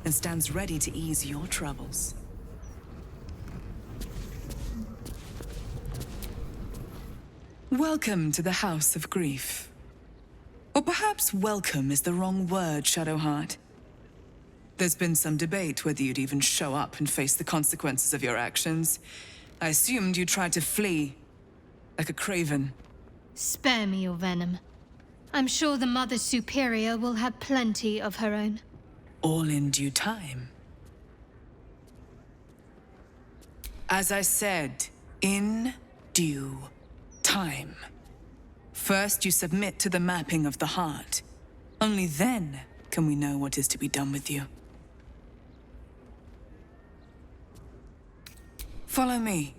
and stands ready to ease your troubles. Welcome to the House of Grief. Or perhaps welcome is the wrong word, Shadowheart. There's been some debate whether you'd even show up and face the consequences of your actions. I assumed you tried to flee, like a craven. Spare me your venom. I'm sure the Mother Superior will have plenty of her own. All in due time. As I said, in due time. First, you submit to the mapping of the heart. Only then can we know what is to be done with you. Follow me.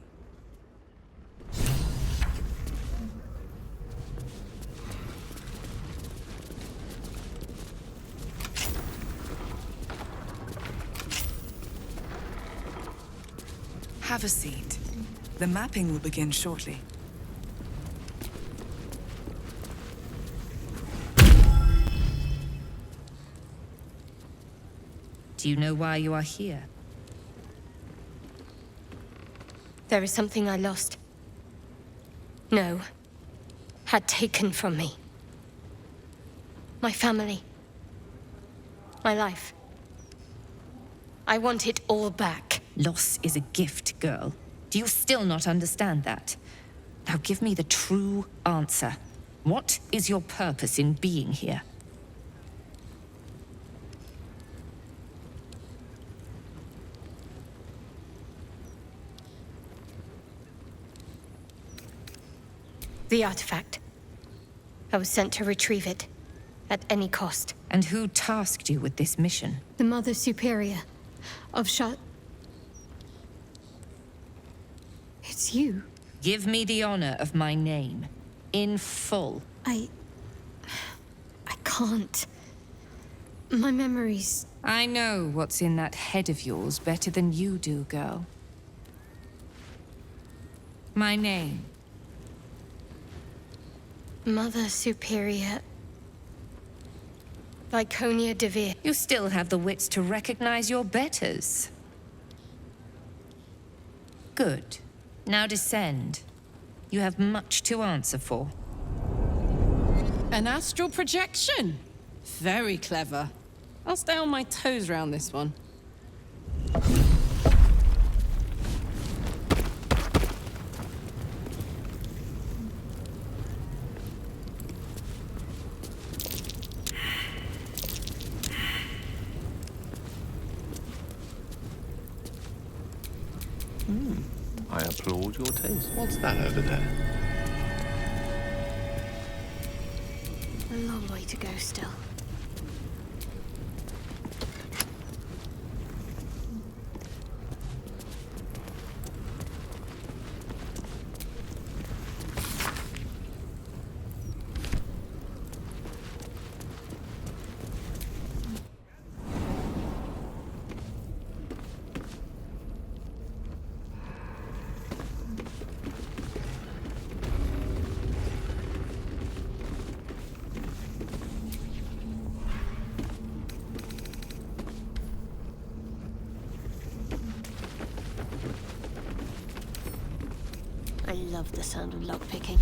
Have a seat. The mapping will begin shortly. Do you know why you are here? There is something I lost. No. Had taken from me. My family. My life. I want it all back. Loss is a gift, girl. Do you still not understand that? Now give me the true answer. What is your purpose in being here? The artifact. I was sent to retrieve it, at any cost. And who tasked you with this mission? The Mother Superior of It's you. Give me the honor of my name, in full. I can't. My memories... I know what's in that head of yours better than you do, girl. My name. Mother Superior... Viconia Devere. You still have the wits to recognize your betters. Good. Now descend. You have much to answer for. An astral projection? Very clever. I'll stay on my toes around this one. I applaud your taste. What's that over there? A long way to go still. I love the sound of lockpicking.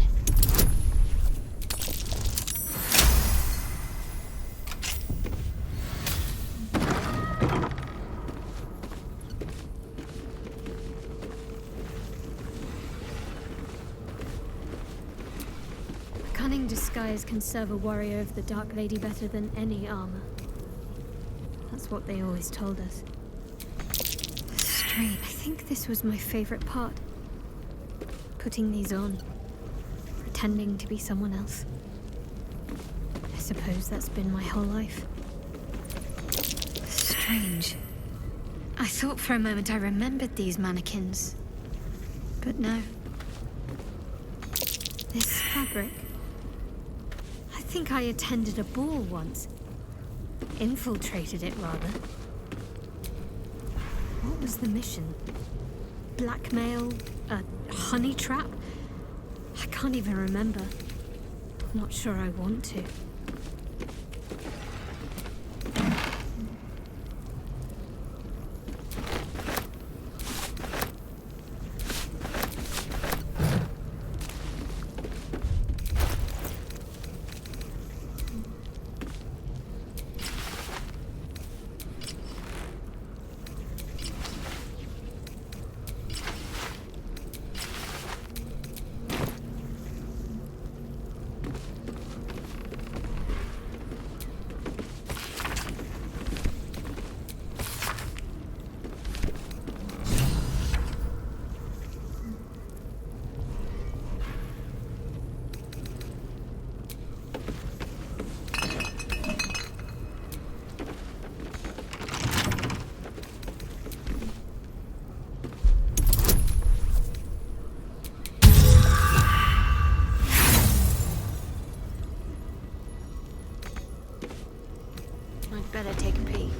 A cunning disguise can serve a warrior of the Dark Lady better than any armor. That's what they always told us. Strange. I think this was my favorite part. Putting these on. Pretending to be someone else. I suppose that's been my whole life. Strange. I thought for a moment I remembered these mannequins. But no. This fabric. I think I attended a ball once. Infiltrated it, rather. What was the mission? Blackmail? A honey trap? I can't even remember. I'm not sure I want to. I'd better take a peek.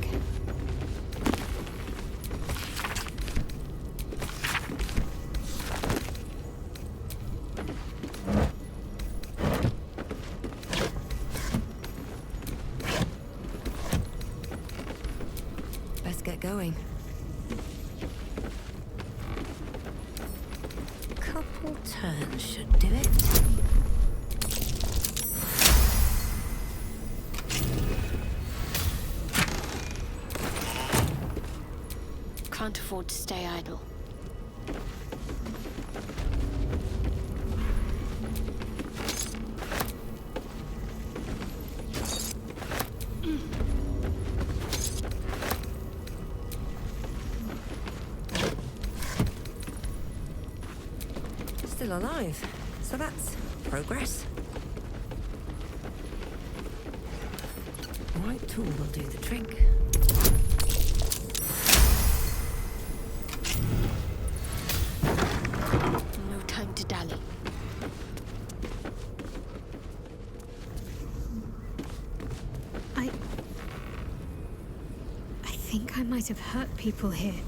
Let's get going. Couple turns should do it. Can't afford to stay idle. Still alive, so that's progress. The right tool will do the trick. No time to dally. I think I might have hurt people here.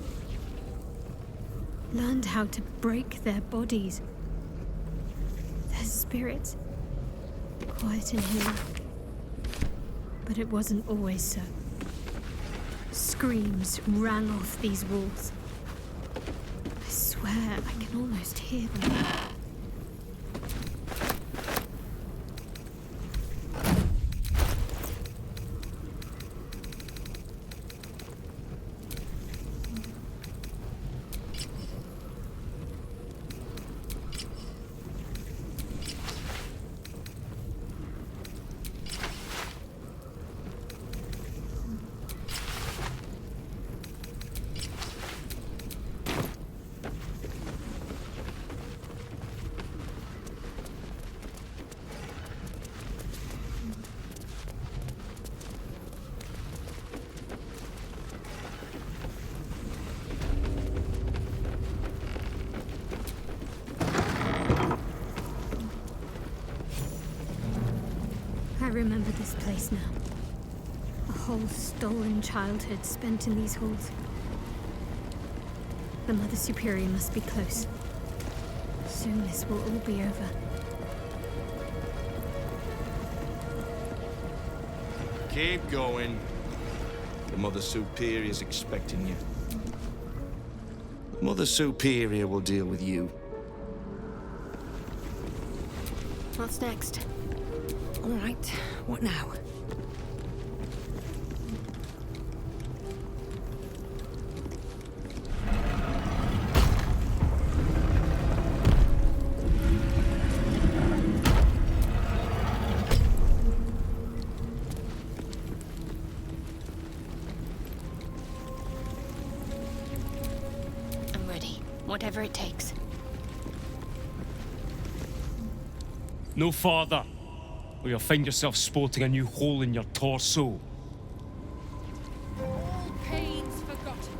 Learned how to break their bodies. Their spirits. Quiet and healing. But it wasn't always so. Screams rang off these walls. I swear I can almost hear them. I remember this place now. A whole stolen childhood spent in these halls. The Mother Superior must be close. Soon this will all be over. Keep going. The Mother Superior's expecting you. Mother Superior will deal with you. What's next? All right, what now? I'm ready. Whatever it takes. No farther, or you'll find yourself sporting a new hole in your torso. All pains forgotten.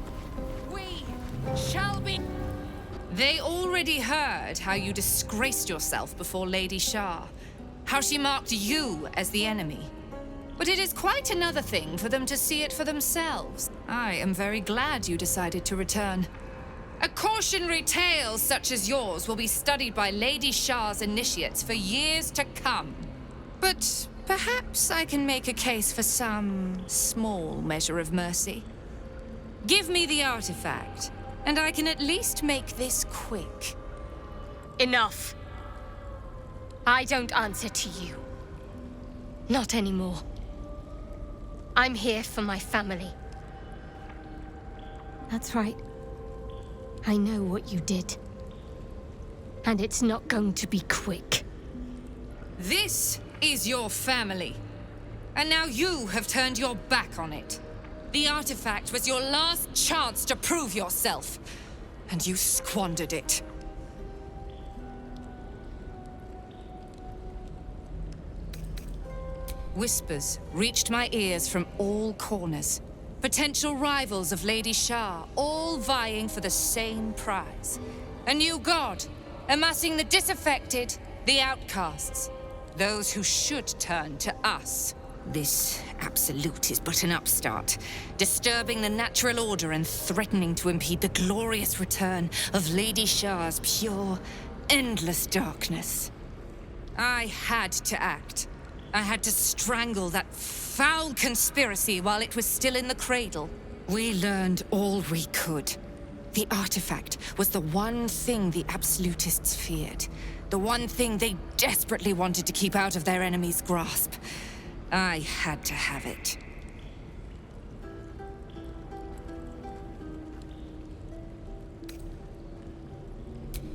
We shall be... They already heard how you disgraced yourself before Lady Shah, how she marked you as the enemy. But it is quite another thing for them to see it for themselves. I am very glad you decided to return. A cautionary tale such as yours will be studied by Lady Shah's initiates for years to come. But perhaps I can make a case for some small measure of mercy. Give me the artifact, and I can at least make this quick. Enough. I don't answer to you. Not anymore. I'm here for my family. That's right. I know what you did. And it's not going to be quick. This is your family. And now you have turned your back on it. The artifact was your last chance to prove yourself. And you squandered it. Whispers reached my ears from all corners. Potential rivals of Lady Shah, all vying for the same prize. A new god, amassing the disaffected, the outcasts. Those who should turn to us, This absolute is but an upstart, disturbing the natural order and threatening to impede the glorious return of Lady Shah's pure, endless darkness. I had to act. I had to strangle that foul conspiracy while it was still in the cradle. We learned all we could. The artifact was the one thing the absolutists feared. The one thing they desperately wanted to keep out of their enemy's grasp. I had to have it.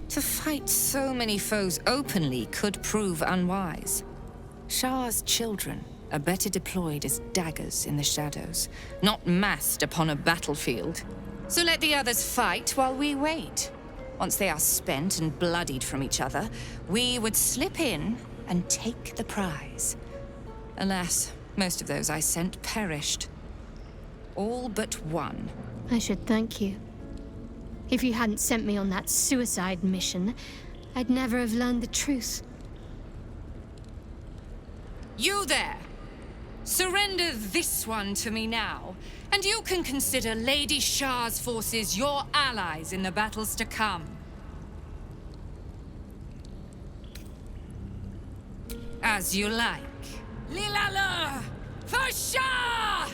To fight so many foes openly could prove unwise. Shah's children are better deployed as daggers in the shadows, not massed upon a battlefield. So let the others fight while we wait. Once they are spent and bloodied from each other, we would slip in and take the prize. Alas, most of those I sent perished. All but one. I should thank you. If you hadn't sent me on that suicide mission, I'd never have learned the truth. You there! Surrender this one to me now, and you can consider Lady Shah's forces your allies in the battles to come. As you like. Lilala! For Shah!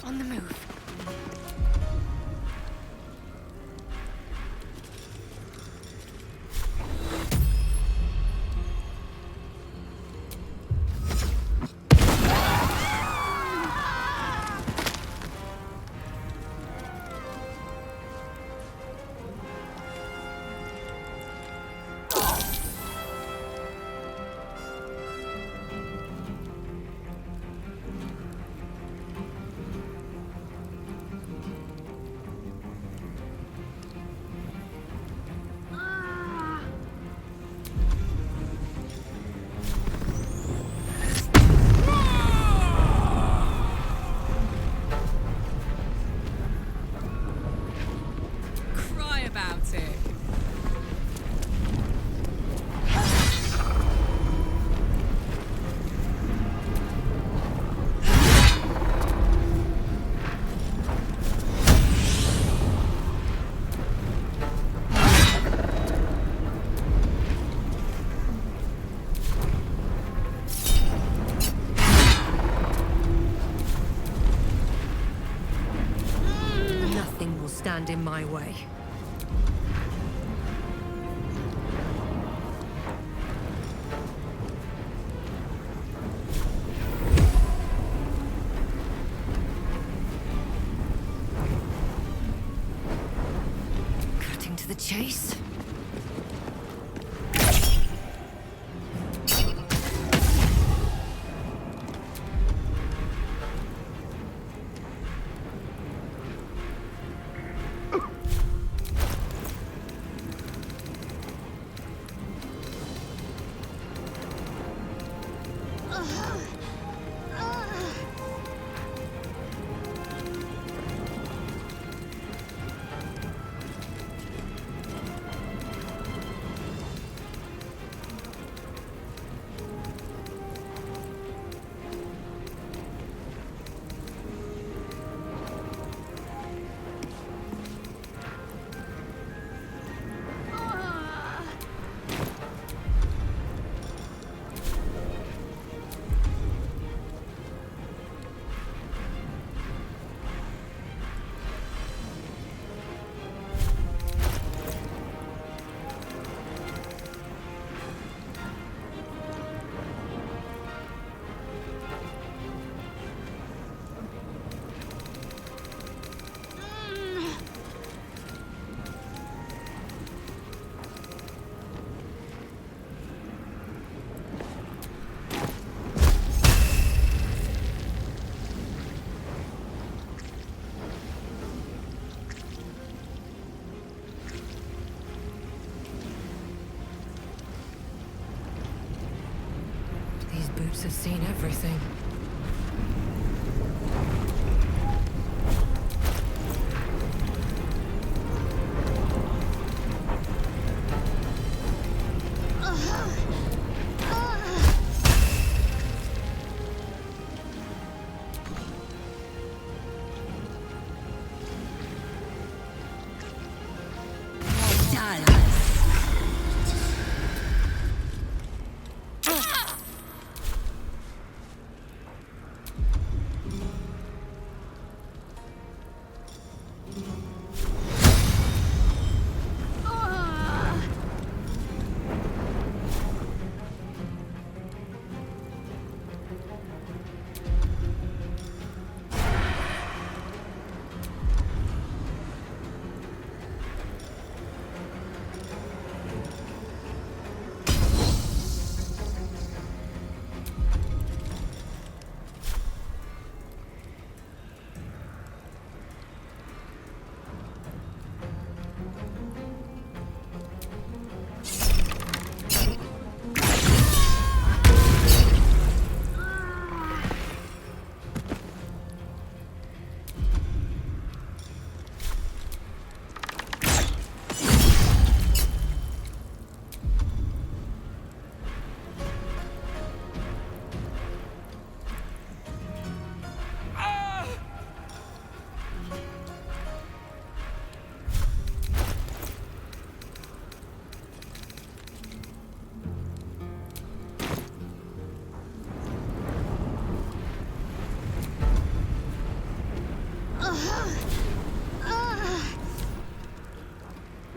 On the move. Stand in my way. Cutting to the chase. boots have seen everything.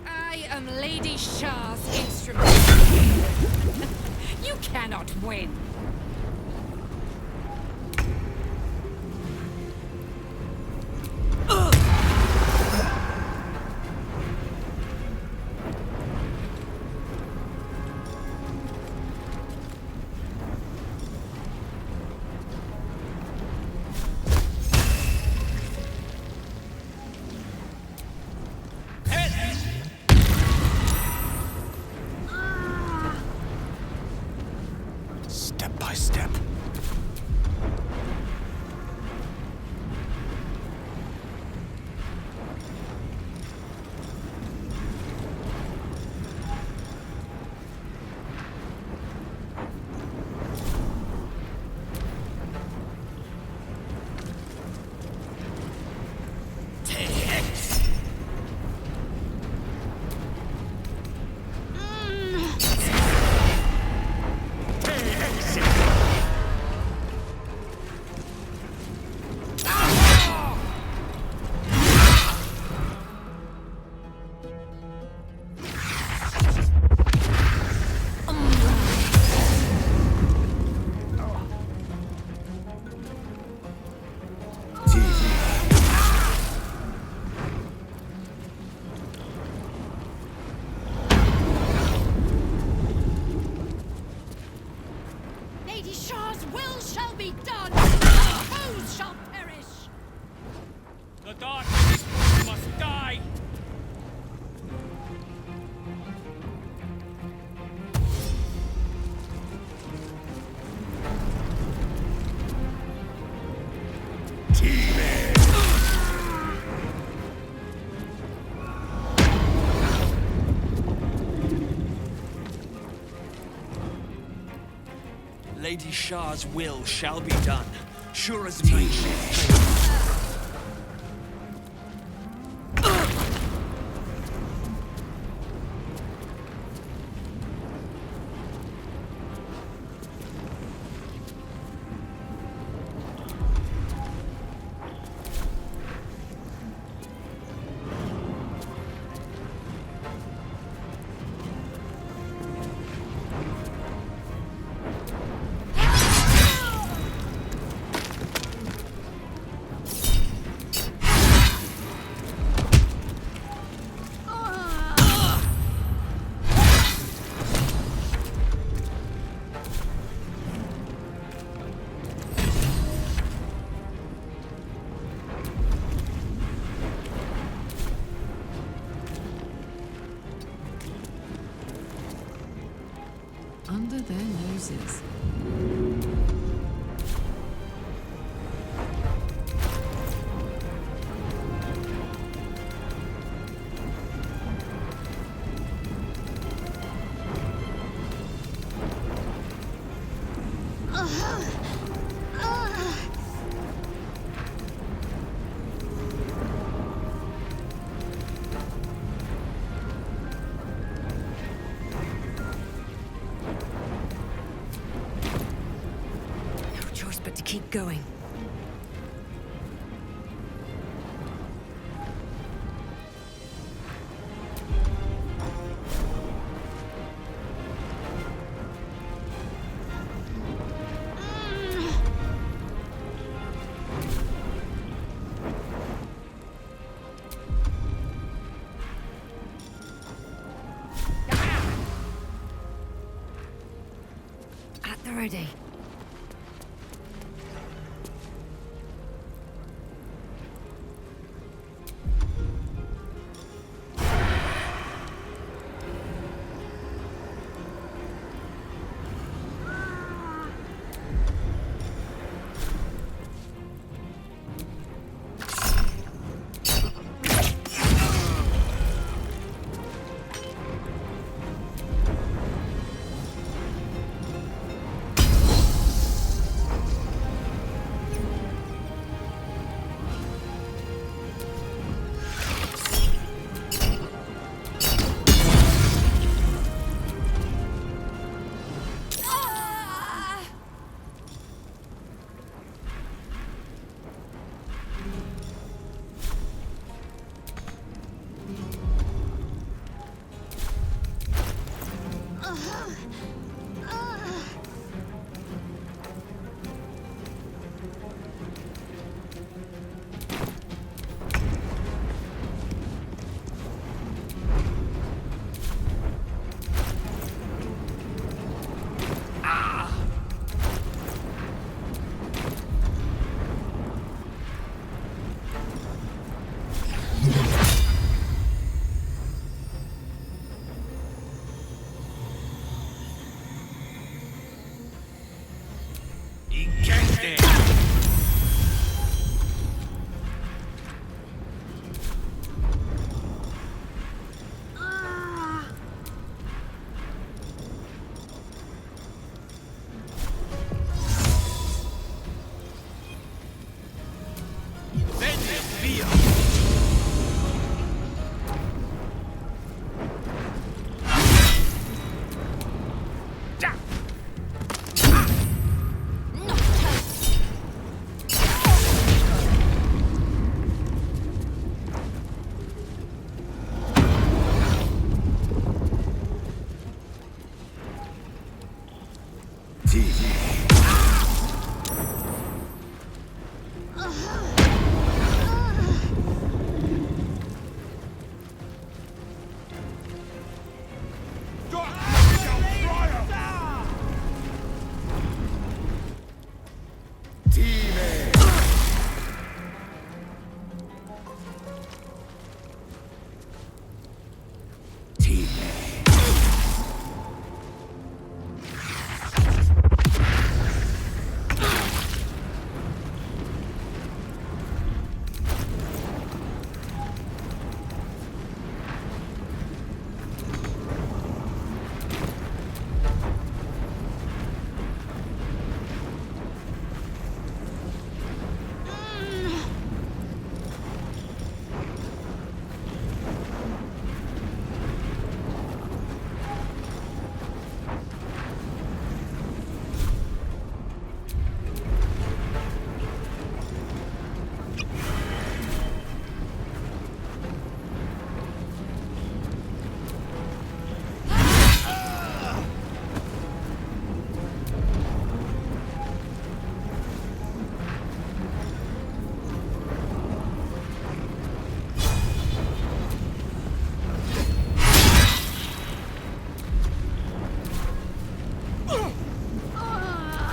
I am Lady Shah's instrument. You cannot win. Step by step. Lady Shah's will shall be done. Foes shall perish. The darkness must die! Lady Shah's will shall be done, sure as moonshine. Under their noses. No choice but to keep going. At the ready.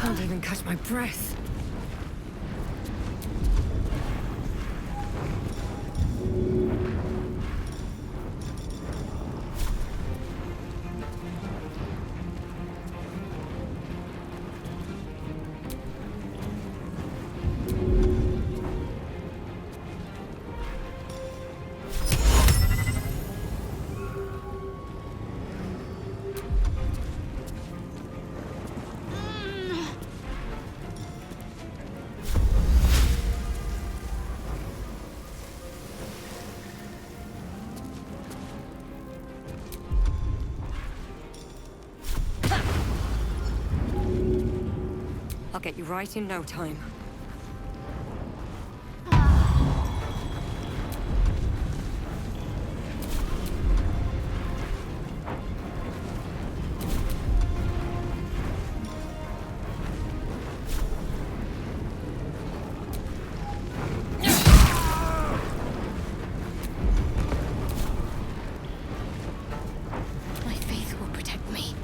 Can't even catch my breath. I'll get you right in no time. My faith will protect me.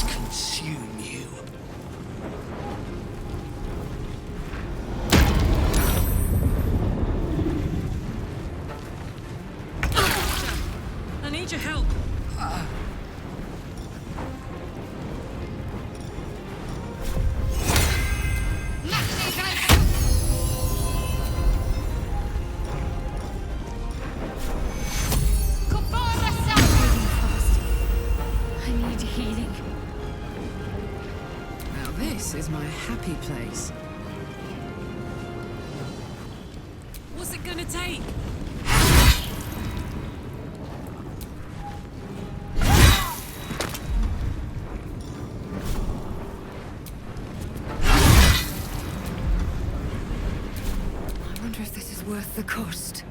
Consume you. I need your help. I need healing. Now this is my happy place. What's it gonna take? I wonder if this is worth the cost.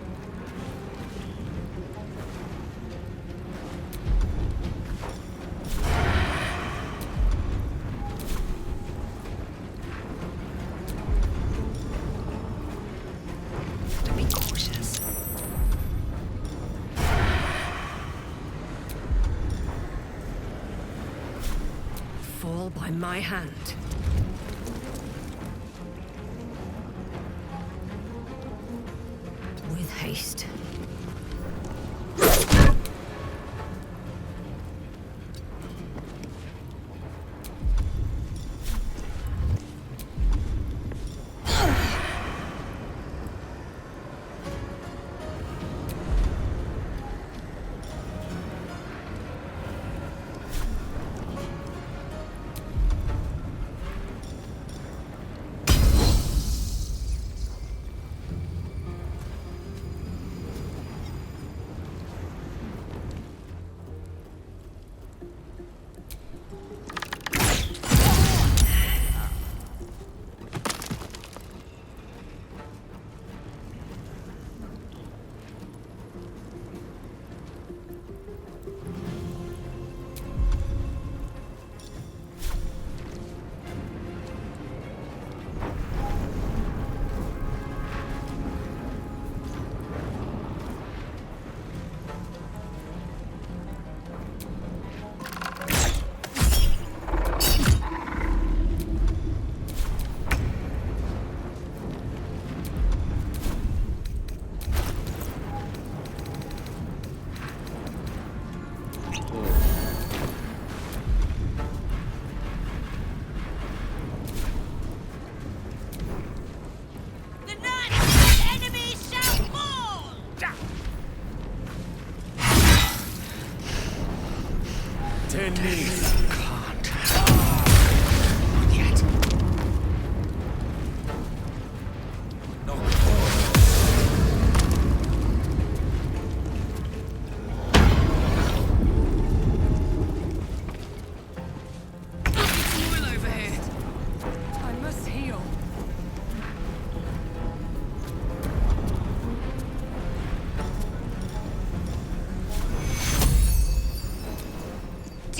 To be cautious. Fall by my hand. With haste.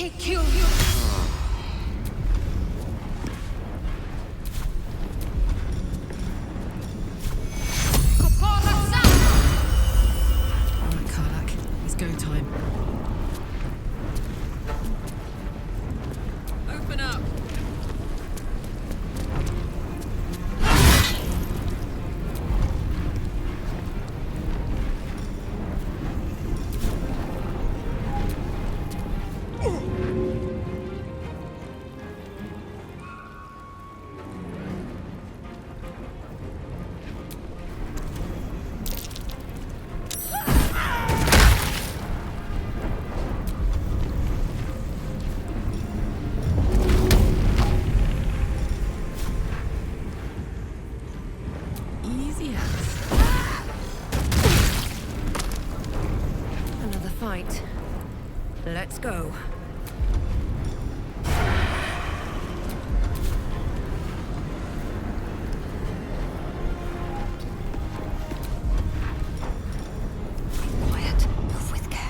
Alright, Karlak. It's go time. Open up. Easy as. Another fight. Let's go. Quiet. Move with care.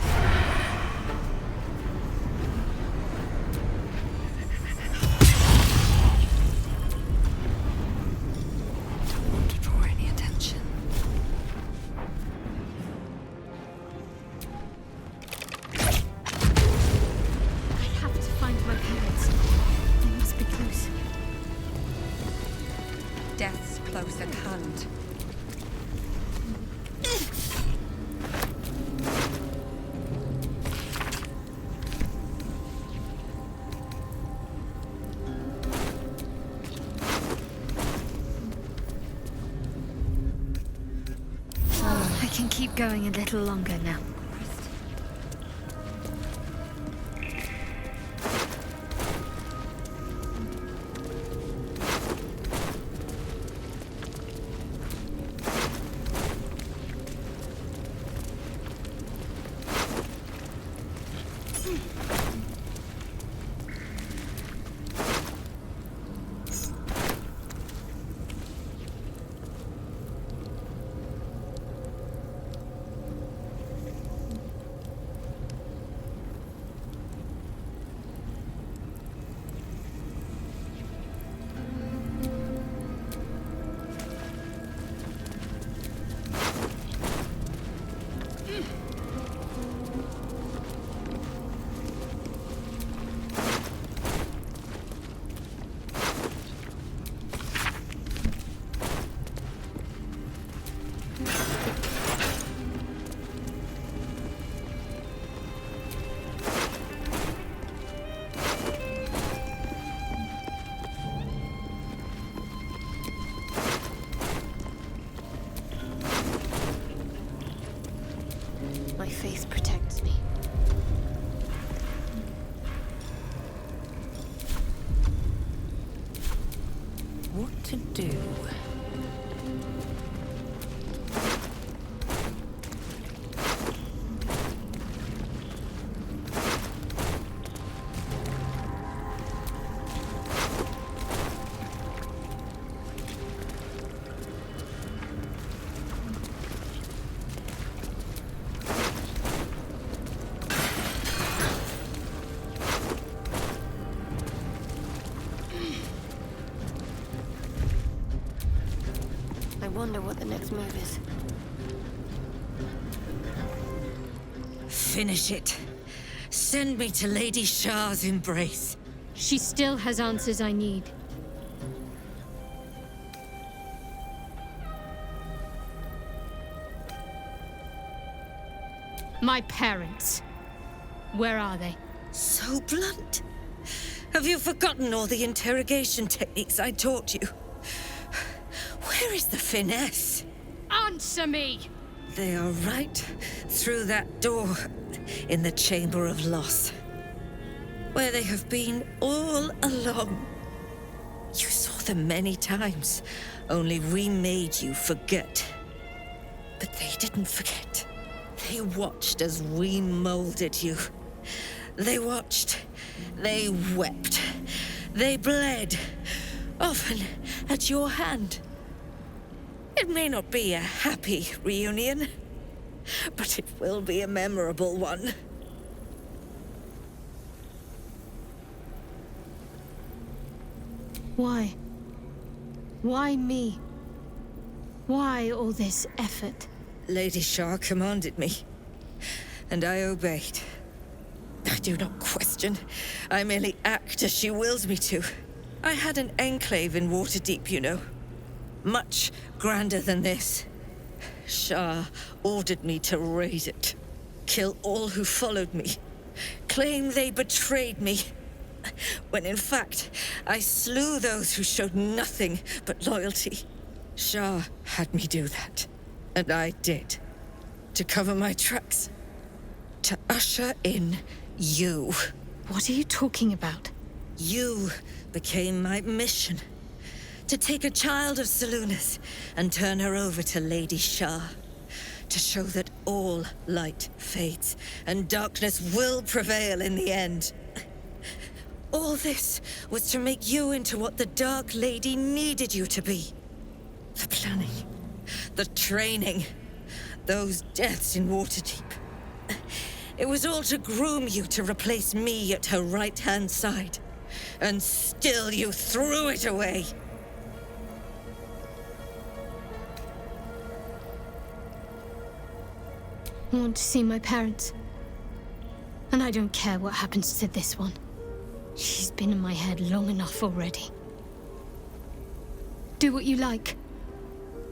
Don't want to draw any attention. I have to find my parents. They must be close. Death's close at hand. I can keep going a little longer now. My faith protects me. What to do? I wonder what the next move is. Finish it. Send me to Lady Shah's embrace. She still has answers I need. My parents. Where are they? So blunt. Have you forgotten all the interrogation techniques I taught you? Where is the finesse? Answer me! They are right through that door in the Chamber of Loss, where they have been all along. You saw them many times, only we made you forget. But they didn't forget. They watched as we molded you. They watched, they wept, they bled, often at your hand. It may not be a happy reunion, but it will be a memorable one. Why? Why me? Why all this effort? Lady Shah commanded me, and I obeyed. I do not question. I merely act as she wills me to. I had an enclave in Waterdeep, you know. Much grander than this. Shah ordered me to raise it. Kill all who followed me. Claim they betrayed me. When in fact, I slew those who showed nothing but loyalty. Shah had me do that. And I did. To cover my tracks. To usher in you. What are you talking about? You became my mission. To take a child of Seluna's and turn her over to Lady Shah. To show that all light fades and darkness will prevail in the end. All this was to make you into what the Dark Lady needed you to be. The planning, the training, those deaths in Waterdeep. It was all to groom you to replace me at her right-hand side. And still you threw it away. I want to see my parents. And I don't care what happens to this one. She's been in my head long enough already. Do what you like.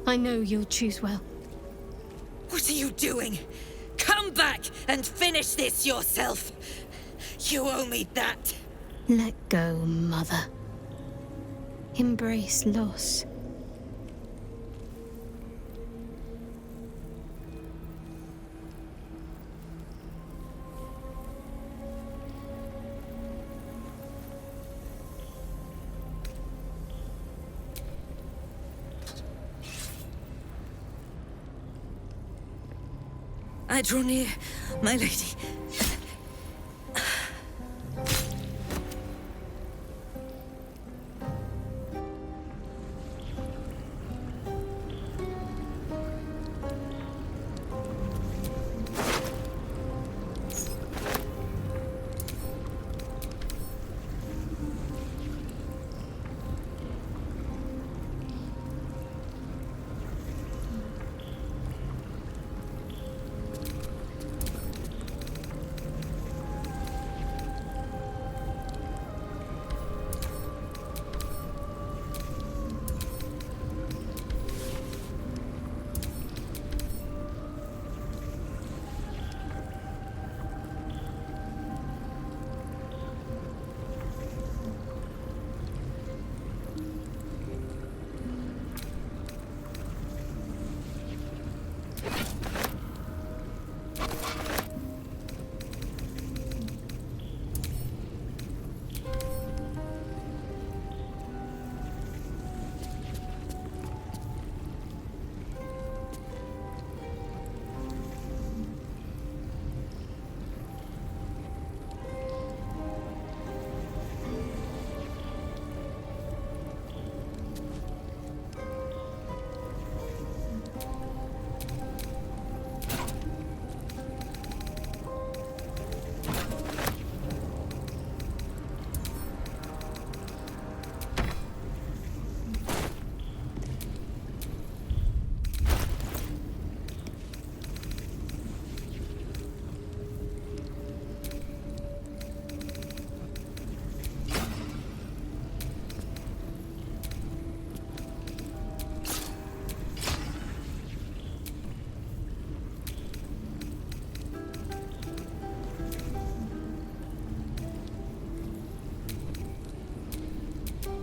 I know you'll choose well. What are you doing? Come back and finish this yourself. You owe me that. Let go, Mother. Embrace loss. I draw near, my lady.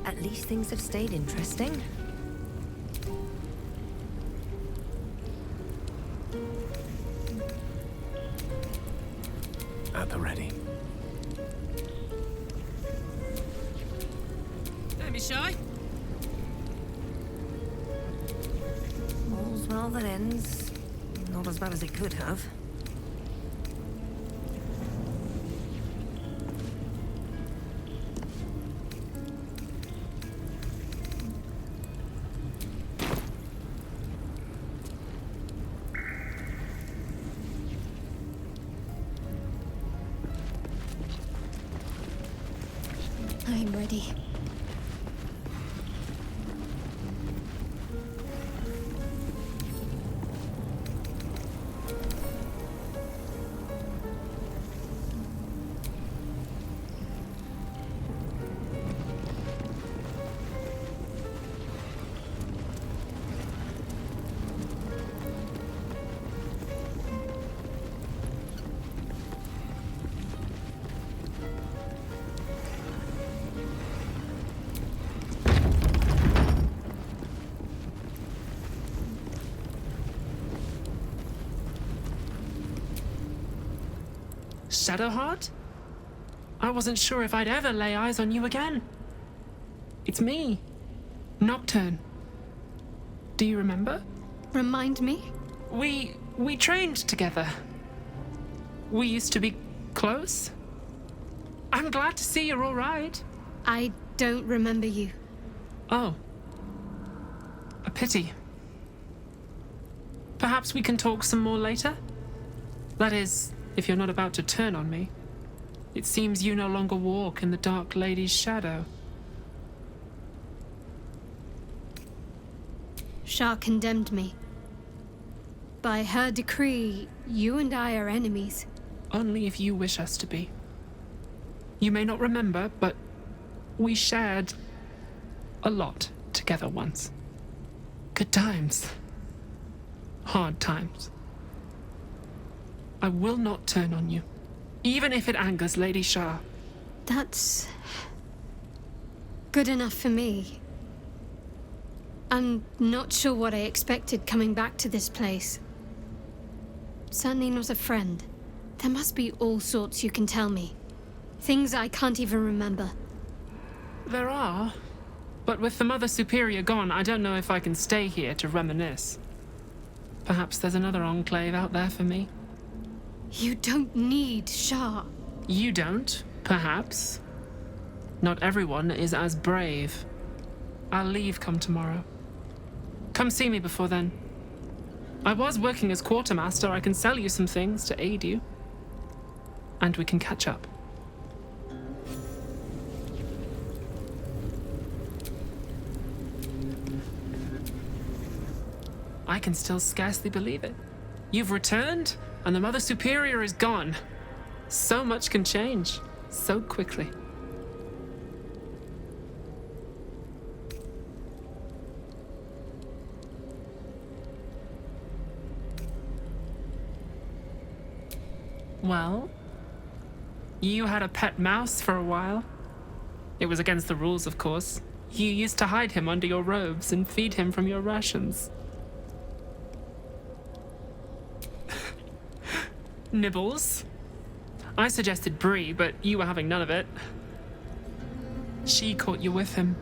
At least things have stayed interesting. At the ready. Don't be shy. All's well that ends. Not as bad as it could have. I'm ready. Shadowheart? I wasn't sure if I'd ever lay eyes on you again. It's me, Nocturne. Do you remember? Remind me? We trained together. We used to be close. I'm glad to see you're all right. I don't remember you. Oh. A pity. Perhaps we can talk some more later? That is, if you're not about to turn on me. It seems you no longer walk in the Dark Lady's shadow. Shah condemned me. By her decree, you and I are enemies. Only if you wish us to be. You may not remember, but we shared a lot together once. Good times. Hard times. I will not turn on you, even if it angers Lady Shah. That's good enough for me. I'm not sure what I expected coming back to this place. Certainly not a friend. There must be all sorts you can tell me. Things I can't even remember. There are, but with the Mother Superior gone, I don't know if I can stay here to reminisce. Perhaps there's another enclave out there for me. You don't need Shah. You don't, perhaps. Not everyone is as brave. I'll leave come tomorrow. Come see me before then. I was working as quartermaster. I can sell you some things to aid you. And we can catch up. I can still scarcely believe it. You've returned, and the Mother Superior is gone. So much can change, so quickly. Well, you had a pet mouse for a while. It was against the rules, of course. You used to hide him under your robes and feed him from your rations. Nibbles. I suggested Bree, but you were having none of it. She caught you with him.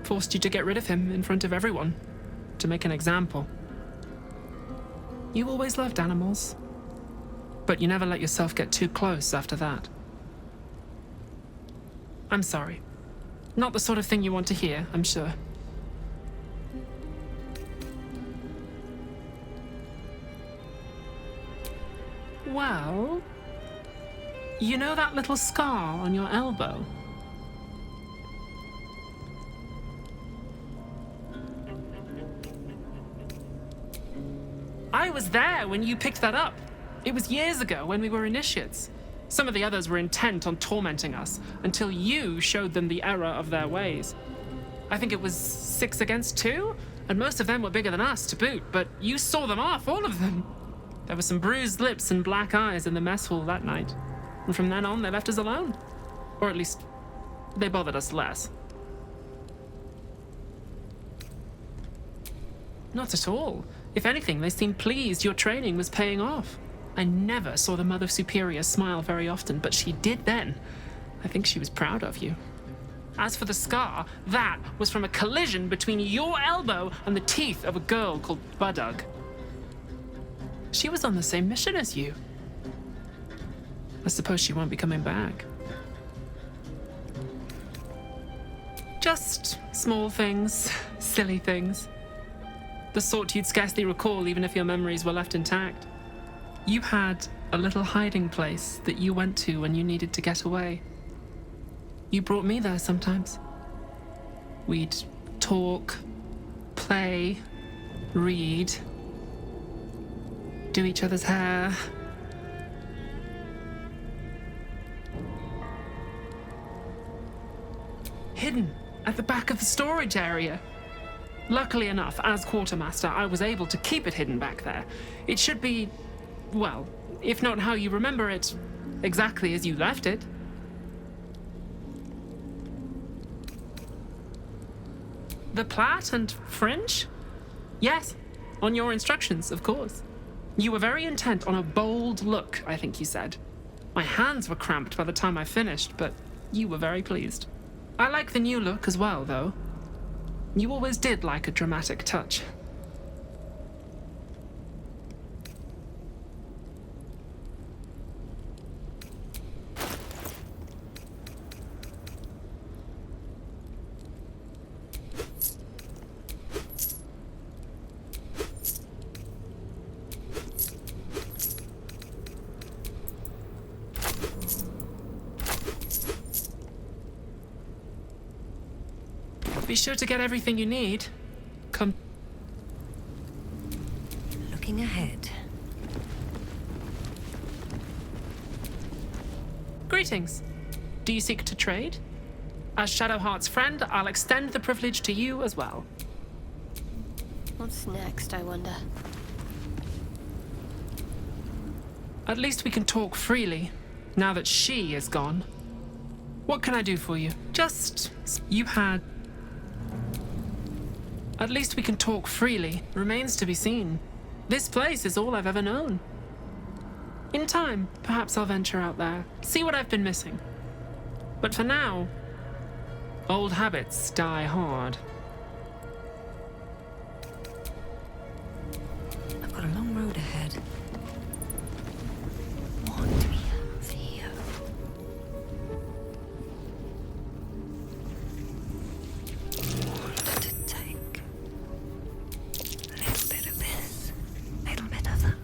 Forced you to get rid of him in front of everyone. To make an example. You always loved animals. But you never let yourself get too close after that. I'm sorry. Not the sort of thing you want to hear, I'm sure. Well, you know that little scar on your elbow? I was there when you picked that up. It was years ago when we were initiates. Some of the others were intent on tormenting us until you showed them the error of their ways. I think it was 6 against 2, and most of them were bigger than us to boot, but you saw them off, all of them. There were some bruised lips and black eyes in the mess hall that night. And from then on, they left us alone. Or at least, they bothered us less. Not at all. If anything, they seemed pleased your training was paying off. I never saw the Mother Superior smile very often, but she did then. I think she was proud of you. As for the scar, that was from a collision between your elbow and the teeth of a girl called Baldur. She was on the same mission as you. I suppose she won't be coming back. Just small things, silly things. The sort you'd scarcely recall even if your memories were left intact. You had a little hiding place that you went to when you needed to get away. You brought me there sometimes. We'd talk, play, read, do each other's hair. Hidden at the back of the storage area. Luckily enough, as quartermaster, I was able to keep it hidden back there. It should be, well, if not how you remember it, exactly as you left it. The plait and fringe? Yes, on your instructions, of course. You were very intent on a bold look, I think you said. My hands were cramped by the time I finished, but you were very pleased. I like the new look as well, though. You always did like a dramatic touch. Be sure to get everything you need. Come. Looking ahead. Greetings. Do you seek to trade? As Shadowheart's friend, I'll extend the privilege to you as well. What's next, I wonder? At least we can talk freely, now that she is gone. What can I do for you? Just... you had... At least we can talk freely. Remains to be seen. This place is all I've ever known. In time, perhaps I'll venture out there, see what I've been missing. But for now, old habits die hard. I've got a long road ahead. What do we have here? What to take? A little bit of this, a little bit of that.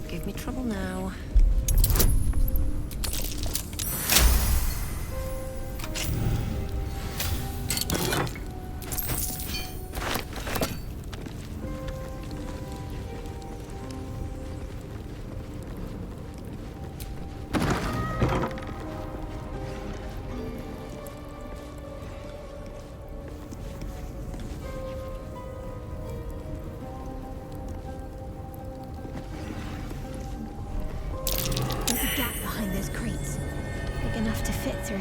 Give me trouble now. Enough to fit through.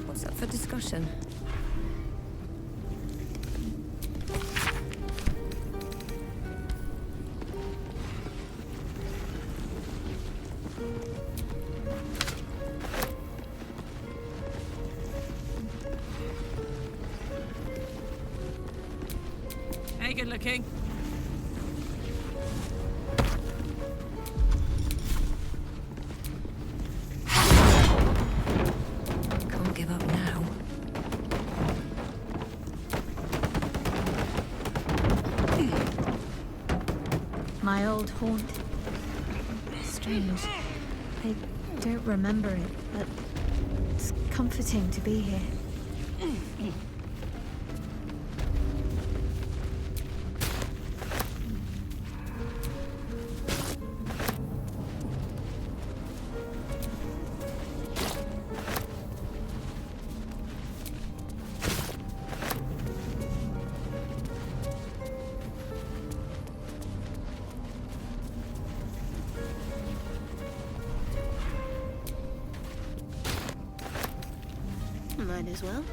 What's up for discussion? Hey, good looking. Can't give up now. My old haunt. Strange. I don't remember it, but it's comforting to be here. might as well.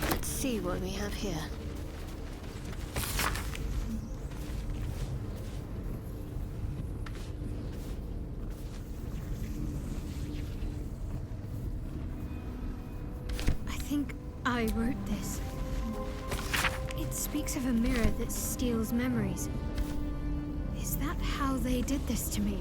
Let's see what we have here. I think I wrote this. It speaks of a mirror that steals memories. Is that how they did this to me?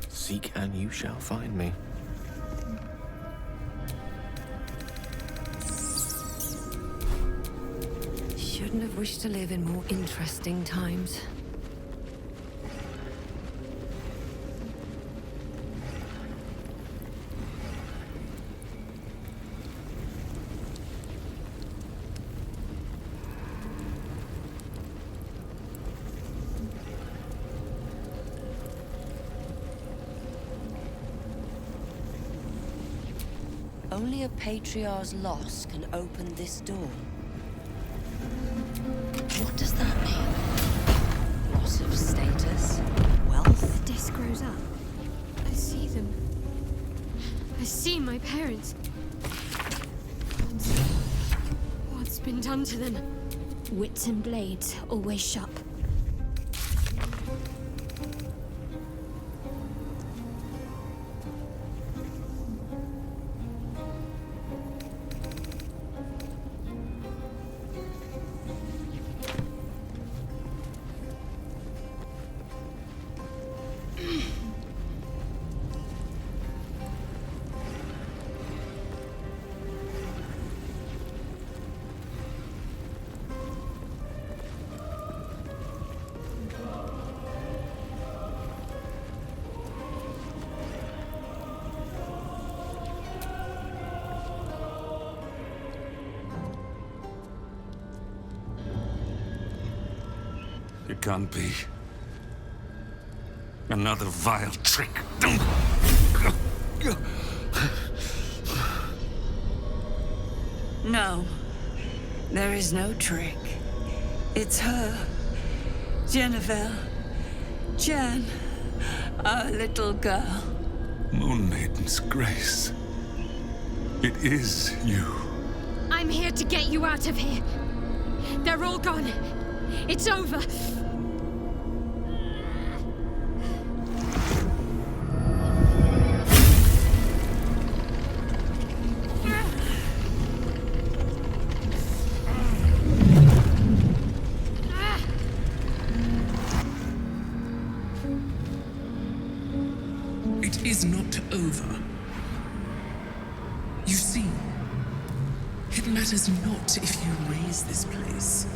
Seek and you shall find me. Shouldn't have wished to live in more interesting times. Only a patriarch's loss can open this door. What does that mean? Loss of status? Wealth? The disc grows up. I see them. I see my parents. What's been done to them? Wits and blades, always sharp. It can't be. Another vile trick. No, there is no trick. It's her, Jennifer, Jan, our little girl. Moon Maiden's grace. It is you. I'm here to get you out of here. They're all gone. It's over. It is not over. You see, it matters not if you raise this place.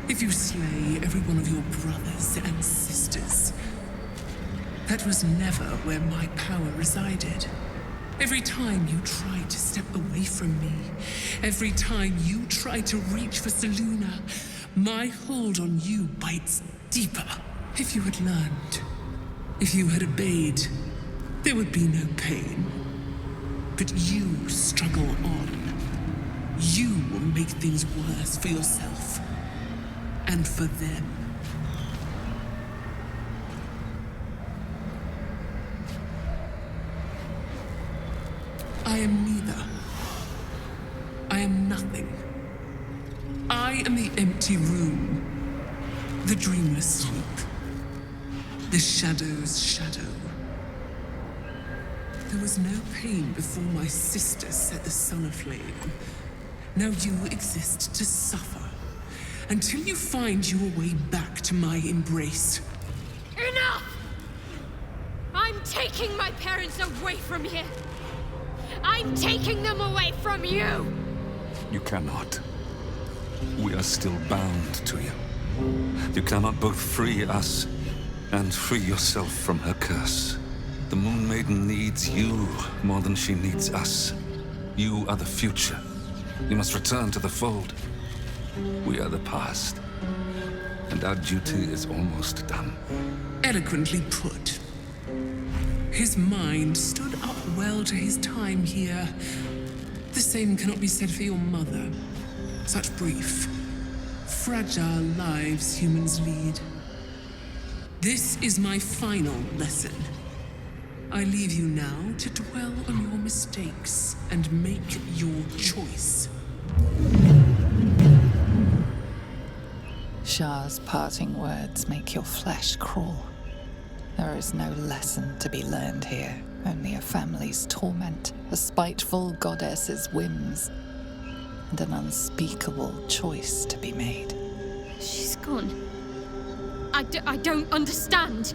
If you slay every one of your brothers and sisters. That was never where my power resided. Every time you try to step away from me, every time you try to reach for Selûne, my hold on you bites deeper. If you had learned, if you had obeyed, there would be no pain. But you struggle on. You will make things worse for yourself and for them. I am neither. I am nothing. I am the empty room, the dreamless sleep, the shadow's shadow. There was no pain before my sister set the sun aflame. Now you exist to suffer, until you find your way back to my embrace. Enough! I'm taking my parents away from here. I'm taking them away from you! You cannot. We are still bound to you. You cannot both free us and free yourself from her curse. The Moon Maiden needs you more than she needs us. You are the future. You must return to the fold. We are the past. And our duty is almost done. Eloquently put. His mind stood up well to his time here. The same cannot be said for your mother. Such brief, fragile lives humans lead. This is my final lesson. I leave you now to dwell on your mistakes and make your choice. Shah's parting words make your flesh crawl. There is no lesson to be learned here, only a family's torment, a spiteful goddess's whims, and an unspeakable choice to be made. She's gone. I don't understand.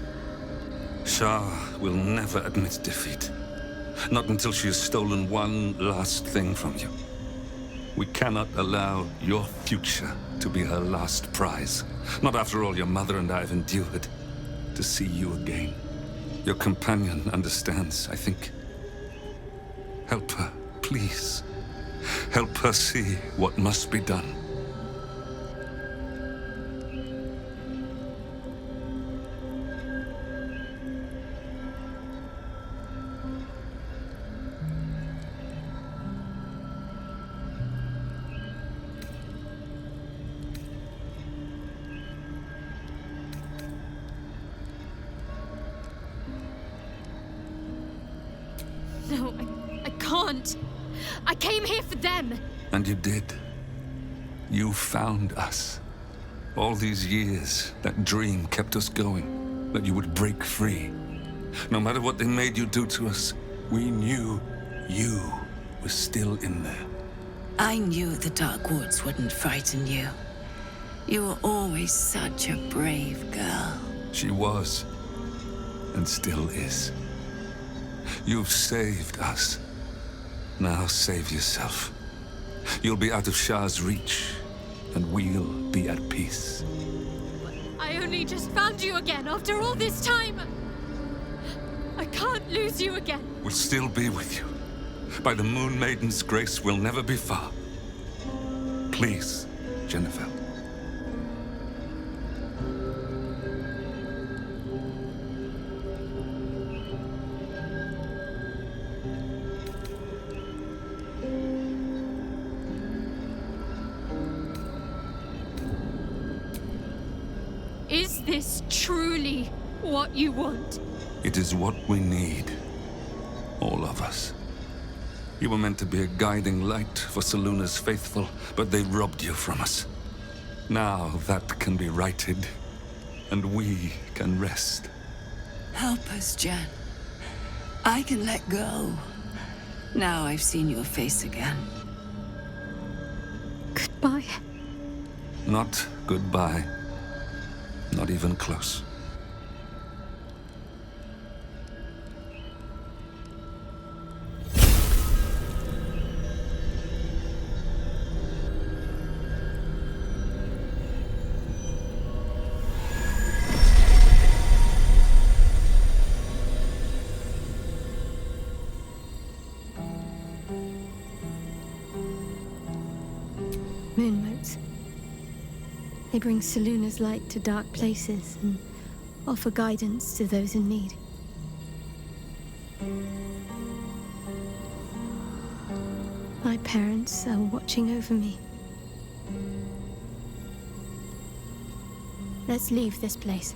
Shah will never admit defeat. Not until she has stolen one last thing from you. We cannot allow your future to be her last prize. Not after all your mother and I have endured. To see you again. Your companion understands, I think. Help her, please. Help her see what must be done. No, I can't. I came here for them. And you did. You found us. All these years, that dream kept us going, that you would break free. No matter what they made you do to us, we knew you were still in there. I knew the Dark Woods wouldn't frighten you. You were always such a brave girl. She was, and still is. You've saved us. Now save yourself. You'll be out of Shah's reach, and we'll be at peace. I only just found you again after all this time. I can't lose you again. We'll still be with you. By the Moon Maiden's grace, we'll never be far. Please, Jennifer. Is this truly what you want? It is what we need. All of us. You were meant to be a guiding light for Selûne's faithful, but they robbed you from us. Now that can be righted, and we can rest. Help us, Jen. I can let go. Now I've seen your face again. Goodbye. Not goodbye. Not even close. moon motes. They bring Seluna's light to dark places and offer guidance to those in need. My parents are watching over me. Let's leave this place.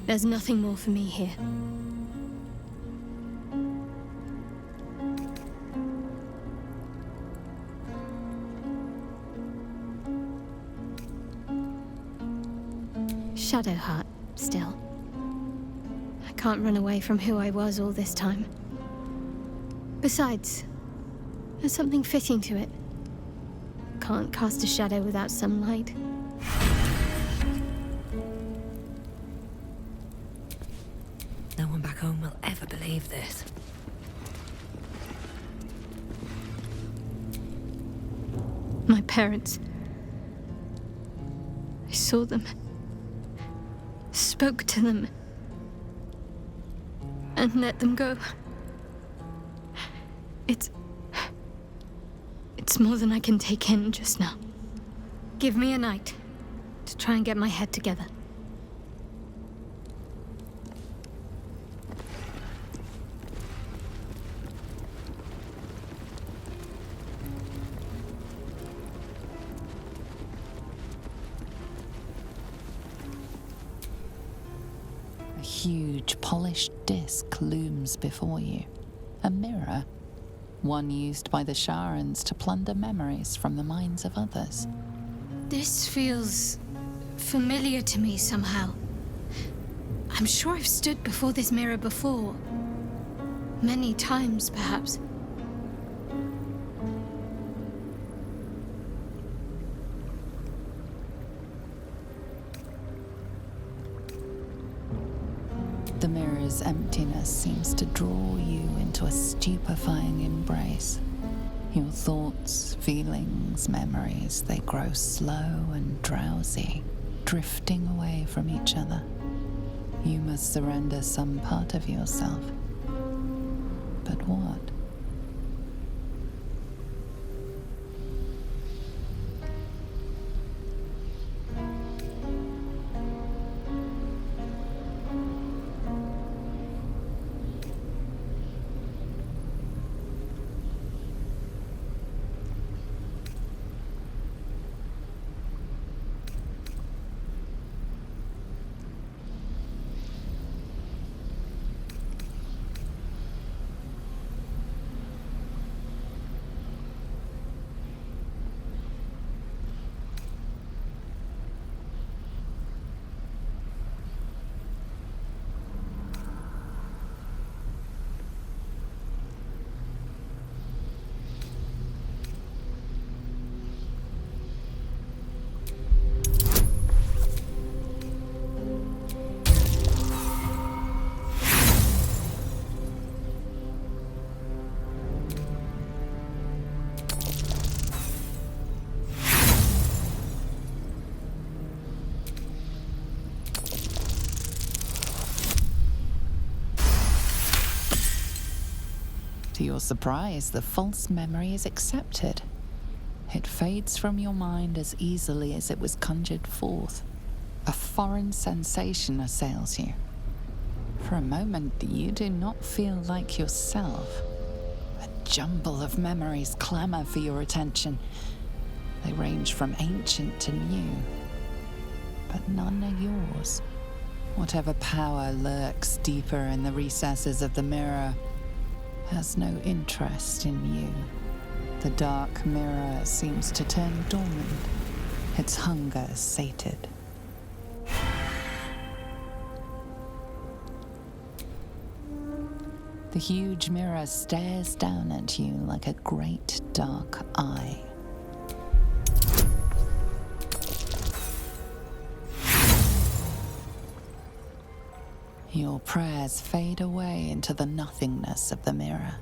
There's nothing more for me here. Shadowheart, still. I can't run away from who I was all this time. Besides, there's something fitting to it. Can't cast a shadow without some light. No one back home will ever believe this. My parents. I saw them. Spoke to them. And let them go. It's more than I can take in just now. Give me a night to try and get my head together. A huge, polished disc looms before you. A mirror. One used by the Sharans to plunder memories from the minds of others. This feels familiar to me somehow. I'm sure I've stood before this mirror before. Many times, perhaps. The mirror's emptiness seems to draw you into a stupefying embrace. Your thoughts, feelings, memories, they grow slow and drowsy, drifting away from each other. You must surrender some part of yourself. But what? To your surprise, the false memory is accepted. It fades from your mind as easily as it was conjured forth. A foreign sensation assails you. For a moment, you do not feel like yourself. A jumble of memories clamor for your attention. They range from ancient to new, but none are yours. Whatever power lurks deeper in the recesses of the mirror has no interest in you. The dark mirror seems to turn dormant, its hunger sated. The huge mirror stares down at you like a great dark eye. Your prayers fade away into the nothingness of the mirror.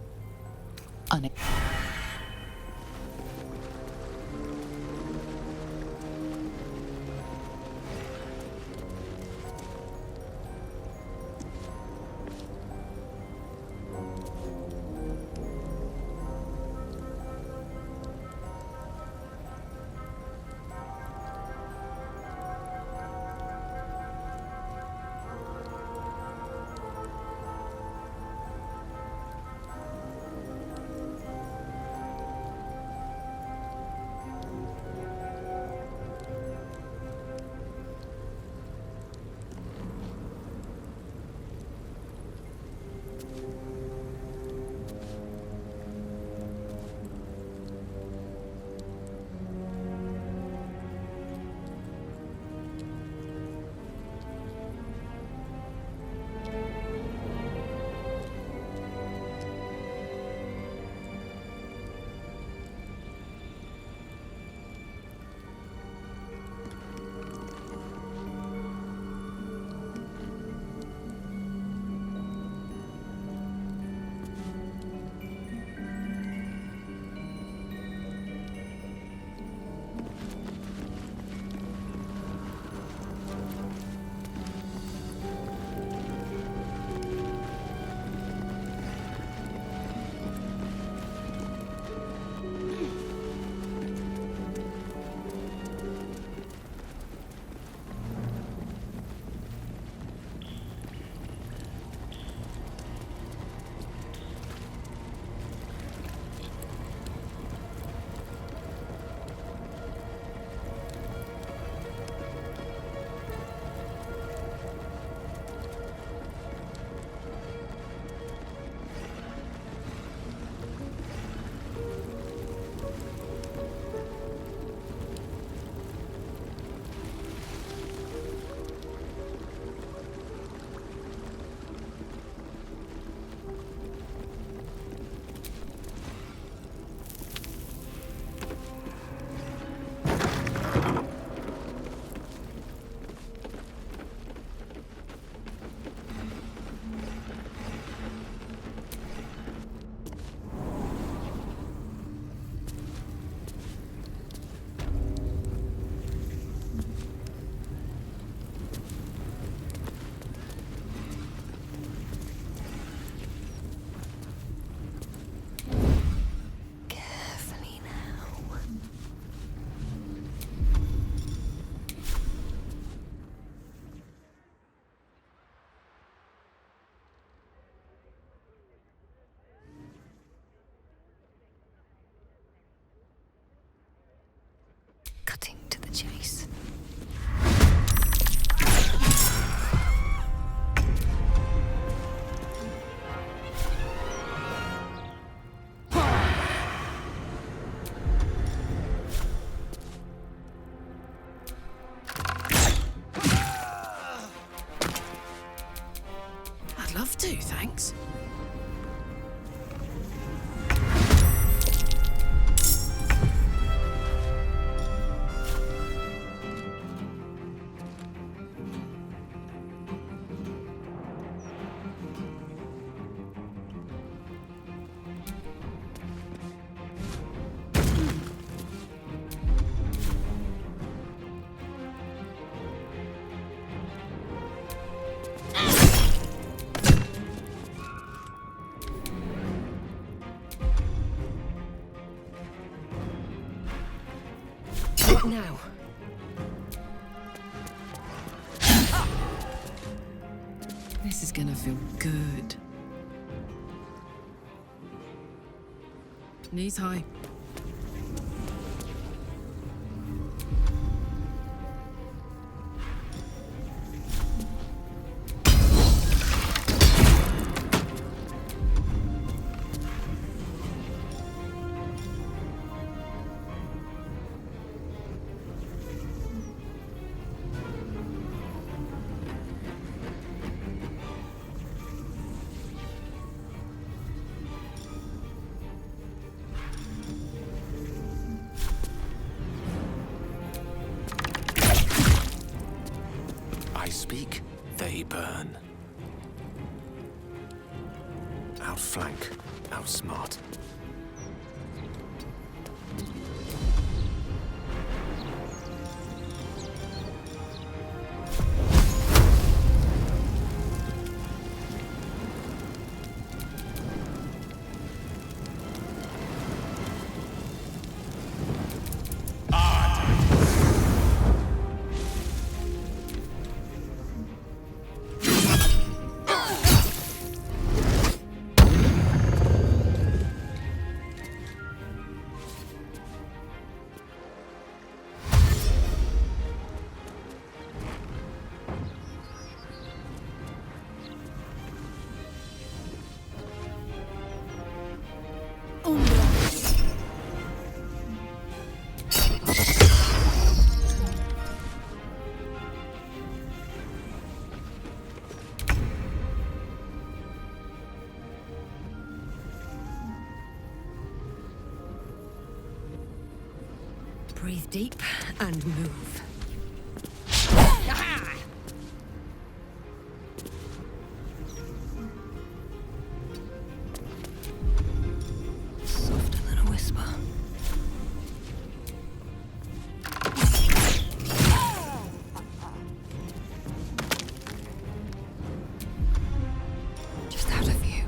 What now? This is gonna feel good. Knees high. I speak, they burn. Outflank, outsmart. Breathe deep and move. Softer than a whisper. Just out of view.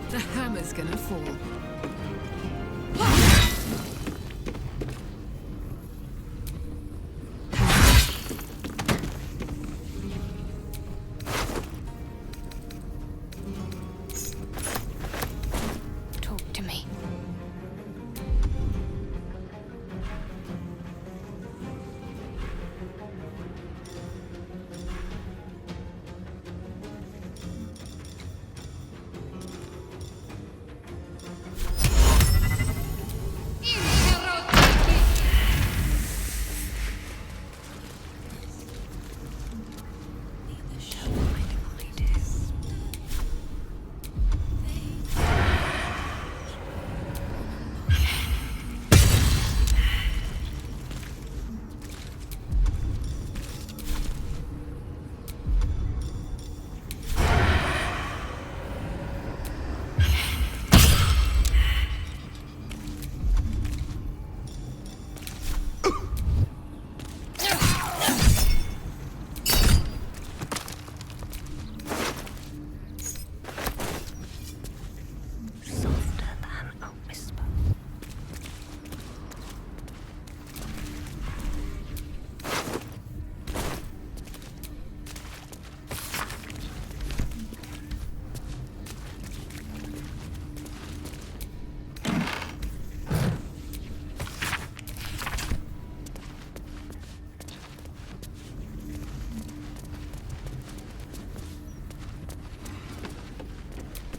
The hammer's gonna fall. Talk to me.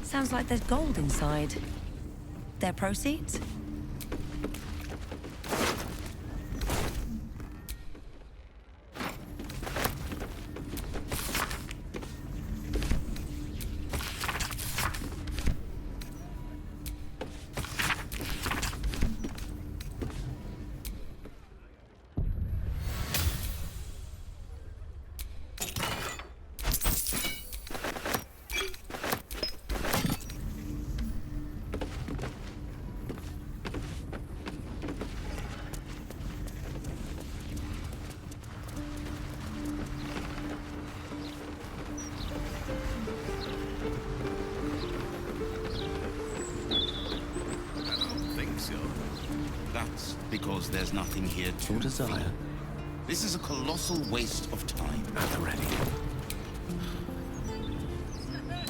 Sounds like there's gold inside. Their proceeds? That's because there's nothing here to desire. This is a colossal waste of time. At the ready.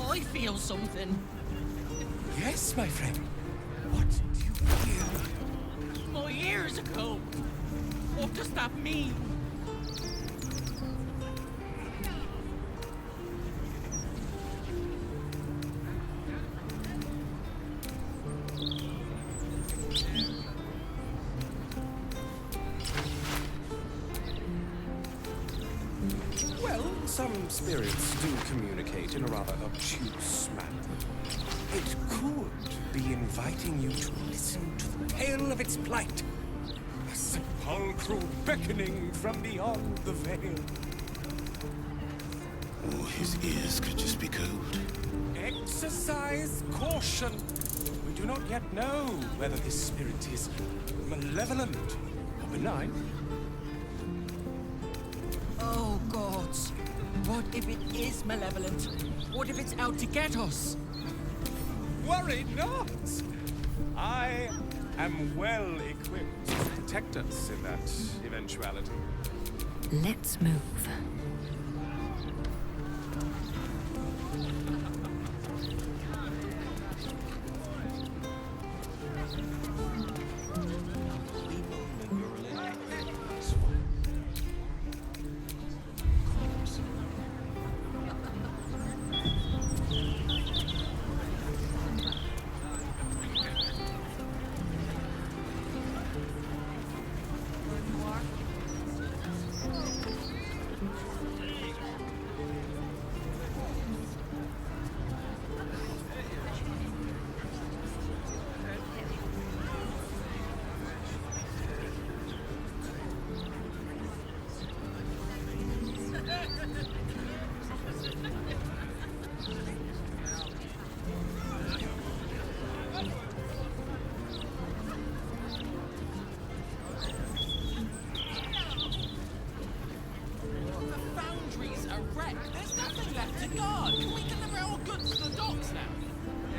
I feel something. Yes, my friend. What do you hear? My ears go. What does that mean? Well, some spirits do communicate in a rather obtuse manner. It could be inviting you to listen to the tale of its plight. A sepulchral beckoning from beyond the veil. Or his ears could just be cold. Exercise caution. We do not yet know whether this spirit is malevolent or benign. Oh, gods. What if it is malevolent? What if it's out to get us? Worry not! I am well equipped to protect us in that eventuality. Let's move.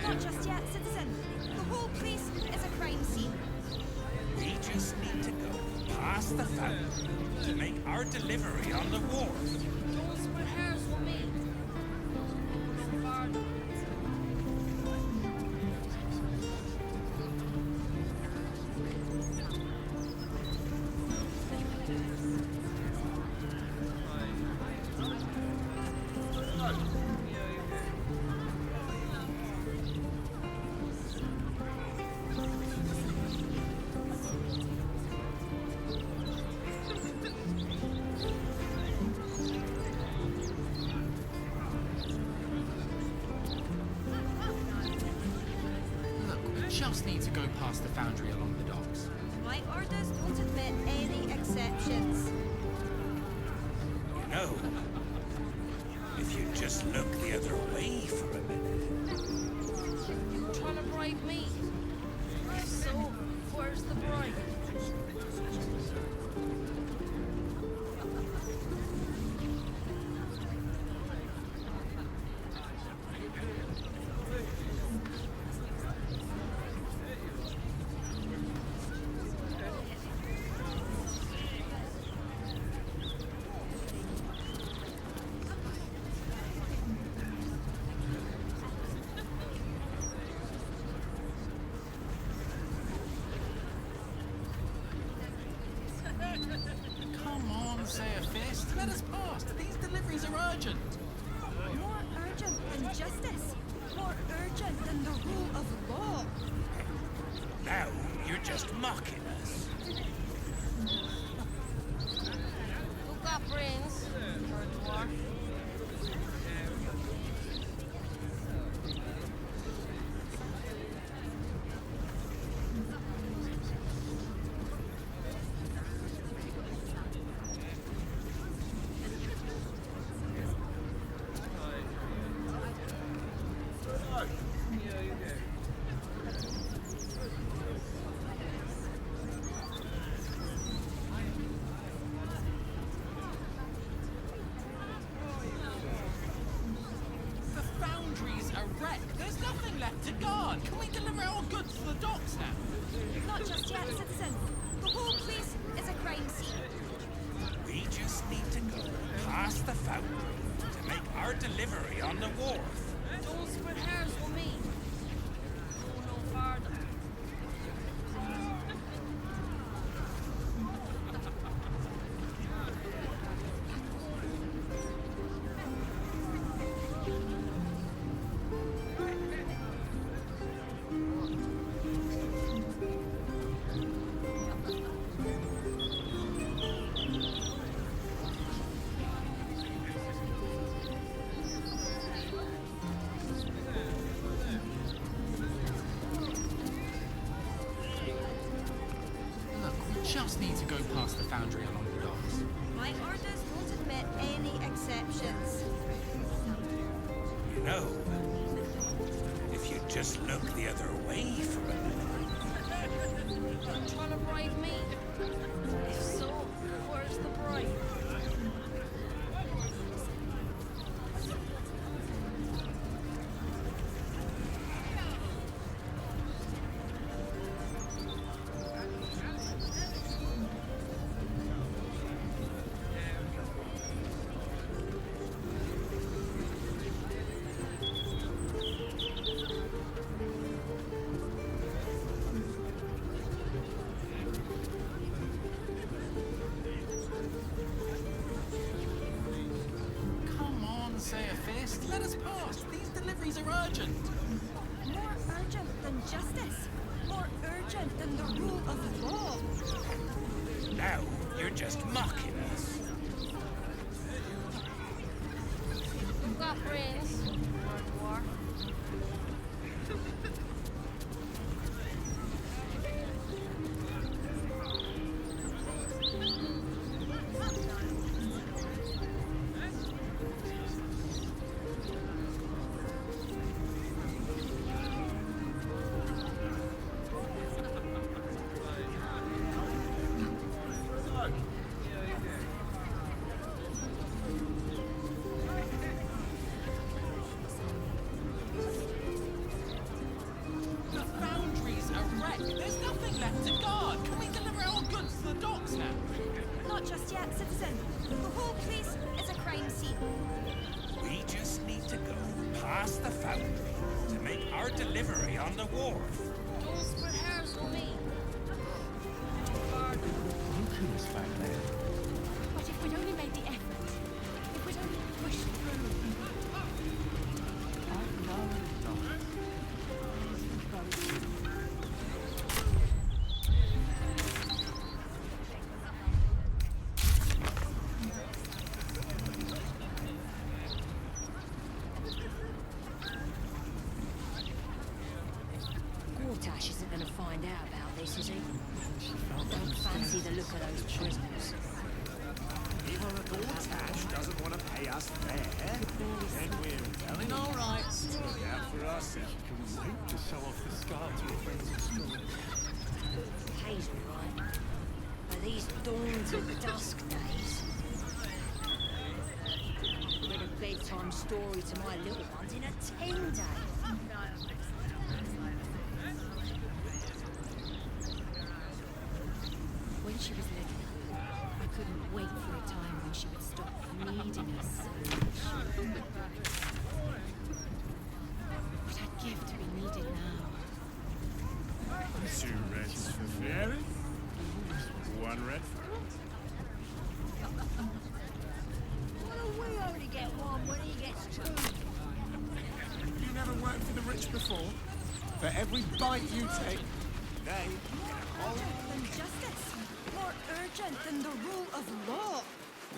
Not just yet, citizen. The whole place is a crime scene. We just need to go past the fountain to make our delivery on the wharf. Those were hers for me. From Baldur. Just need to go past the foundry along the docks. My orders don't admit any exceptions. You know, if you just look the other way for a minute. You trying to bribe me? If so, where's the bribe? Come on, say a fist. Let us pass. These deliveries are urgent. More urgent than justice. More urgent than the rule of law. Now you're just mocking us. Who got brains? For a dwarf. just yet, citizen. The whole place is a crime scene. We just need to go past the fountain to make our delivery on the wharf. Don't split hairs with me. Go no farther. Just need to go past the foundry along the docks. My orders won't admit any exceptions. You know, if you just look the other way for a minute. Trying to bribe me? If so, where's the bribe? Say a fist. Let us pass. These deliveries are urgent. More urgent than justice. More urgent than the rule of law. Now, you're just mocking us. We've got brains. War. There's nothing left to guard. Can we deliver our goods to the docks now? Not just yet, citizen. The whole place is a crime scene. We just need to go past the foundry to make our delivery on the wharf. Don't split hairs with me. Look who's back there. But if we'd only made the effort, if we'd only pushed through. Gortash isn't going to find out about this, is he? Don't fancy the look of those prisoners. If Gortash doesn't want to pay us fair, then we're telling All right. look out for ourselves. Can wait to show off the scar to your friends in school. Occasionally, right? But these dawn to dusk days. Read a bedtime story to my little ones in a 10-day. When she was little, I couldn't wait for a time when she would stop needing us. What I'd give to be needed now. 2 reds for Fairy, 1 red for Why don't we only get one when he gets 2? You never worked for the rich before? For every bite you take, they More urgent than justice. More urgent than the rule of law.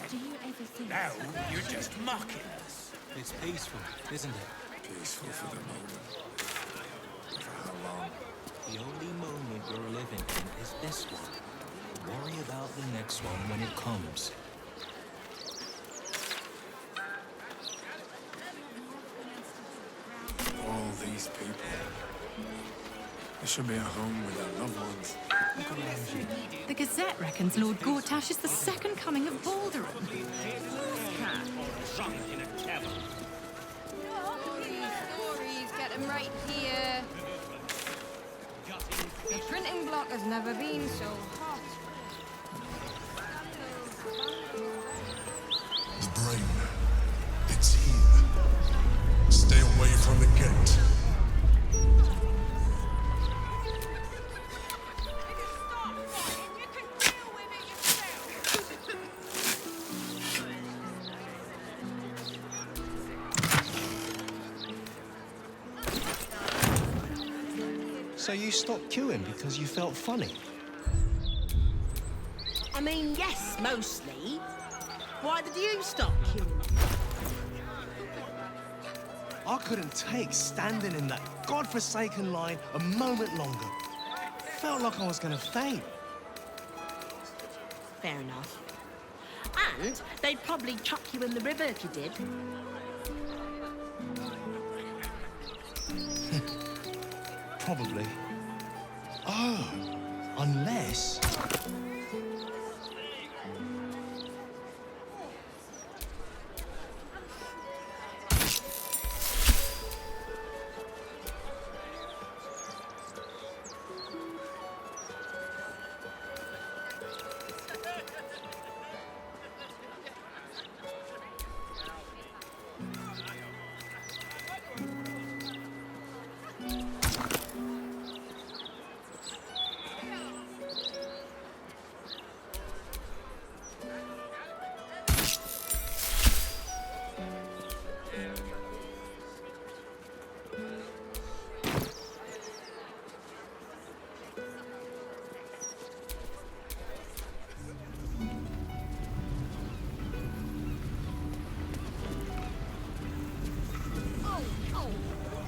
Do you ever think... Now, you're just mocking us. It's peaceful, isn't it? peaceful for the moment. For how long? The only moment you're living in is this one. Worry about the next one when it comes. All these people. They should be at home with their loved ones. Look around you. The Gazette reckons Lord Gortash is the second coming of Baldur. Drunk in a tavern. Stories, get them right here. The printing block has never been so hot. The brain. It's here. Stay away from the gate. So you stopped queuing because you felt funny? I mean, yes, mostly. Why did you stop queuing? I couldn't take standing in that godforsaken line a moment longer. Felt like I was gonna faint. Fair enough. And they'd probably chuck you in the river if you did. Probably. Oh, unless...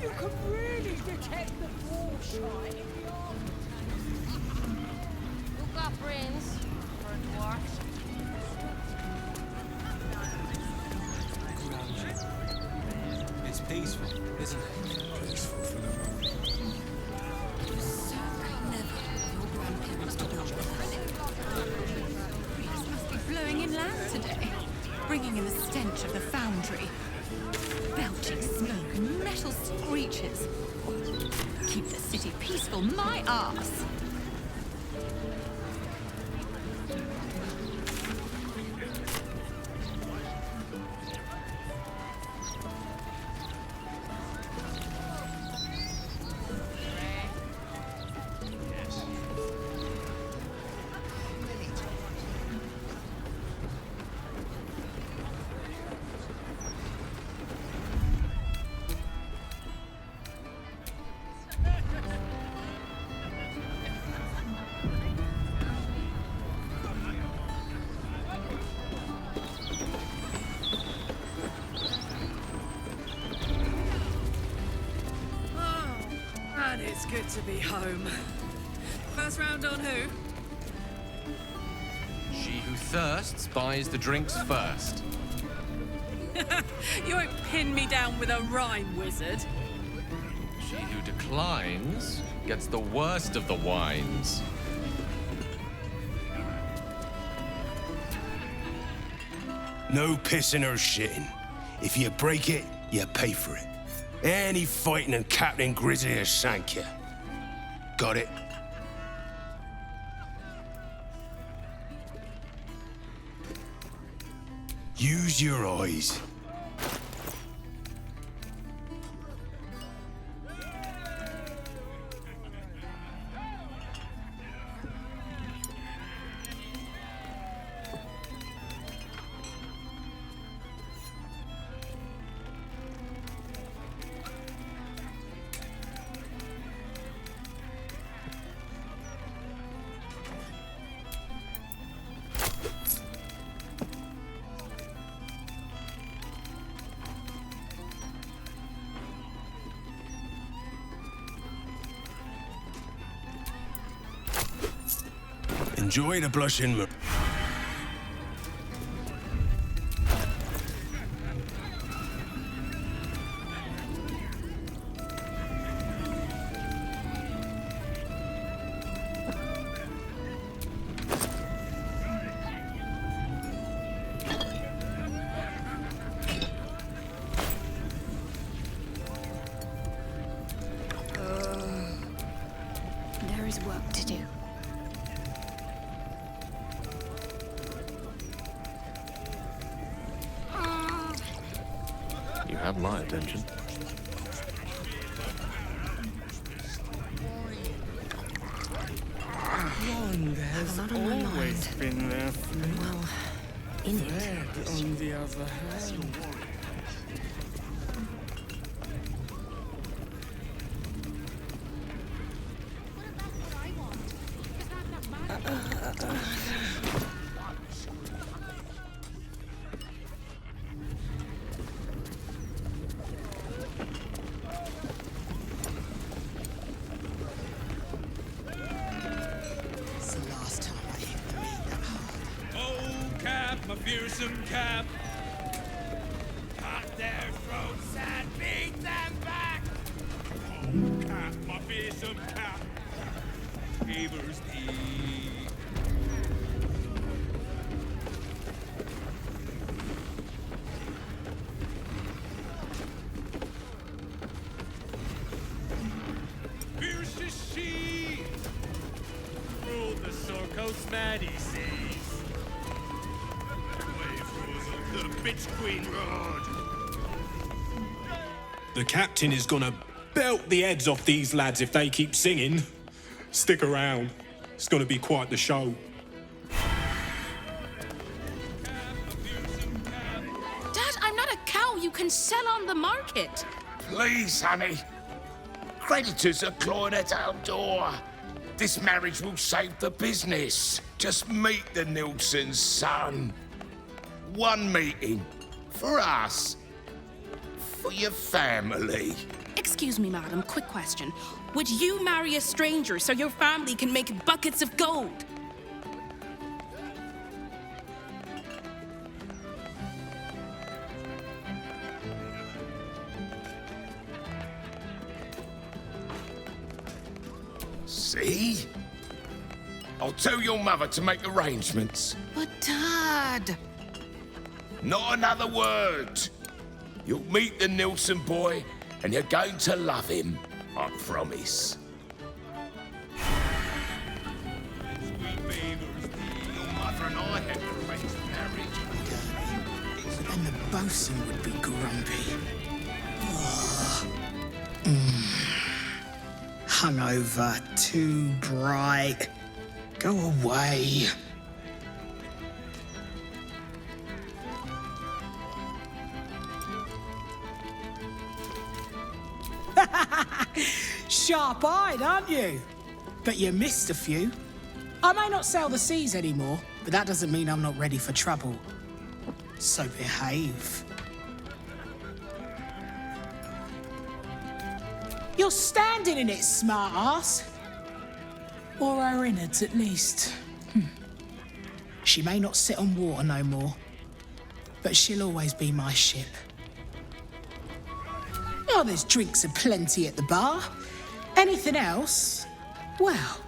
You can really detect the foresight in the Look up, Prince. For a dwarf. It's peaceful, isn't it? Peaceful for the moment. Breeze must be blowing inland today, bringing in the stench of the foundry. Belching smoke and metal screeches. Keep the city peaceful, my arse! And it's good to be home. First round on who? She who thirsts buys the drinks first. You won't pin me down with a rhyme, wizard. She who declines gets the worst of the wines. No pissing or shitting. If you break it, you pay for it. Any fighting and Captain Grizzly will shank you. Got it? Use your eyes. Enjoy the blushing moon. There is work work to do. You have my attention. Wanda has always been there for me. Well, in it. Red, on the other hand. My fearsome cap. Cut their throats and beat them back. Oh, cap, my fearsome cap. Favors thee. Fierce is she. Ruled the Sorkos Maddie seas. The bitch queen road. The captain is gonna belt the heads off these lads if they keep singing. Stick around. It's gonna be quite the show. Dad, I'm not a cow you can sell on the market. Please, honey. Creditors are clawing at our door. This marriage will save the business. Just meet the Nilsson's son. One meeting. For us. For your family. Excuse me, madam, quick question. Would you marry a stranger so your family can make buckets of gold? See? I'll tell your mother to make arrangements. But Dad... Not another word. You'll meet the Nilsson boy, and you're going to love him. I promise. Your mother and I had arranged marriage. And the bosun would be grumpy. Hungover, too bright. Go away. Sharp-eyed, aren't you? But you missed a few. I may not sail the seas anymore, but that doesn't mean I'm not ready for trouble. So behave. You're standing in it, smart-ass. Or her innards, at least. She may not sit on water no more, but she'll always be my ship. Oh, there's drinks aplenty at the bar. Anything else? Well,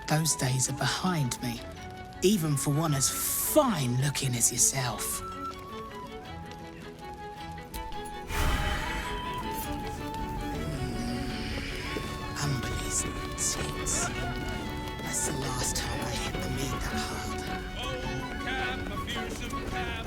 those days are behind me, even for one as fine-looking as yourself. Humberley's tits. That's the last time I hit the meat that hard. Oh, cap, my fearsome cap.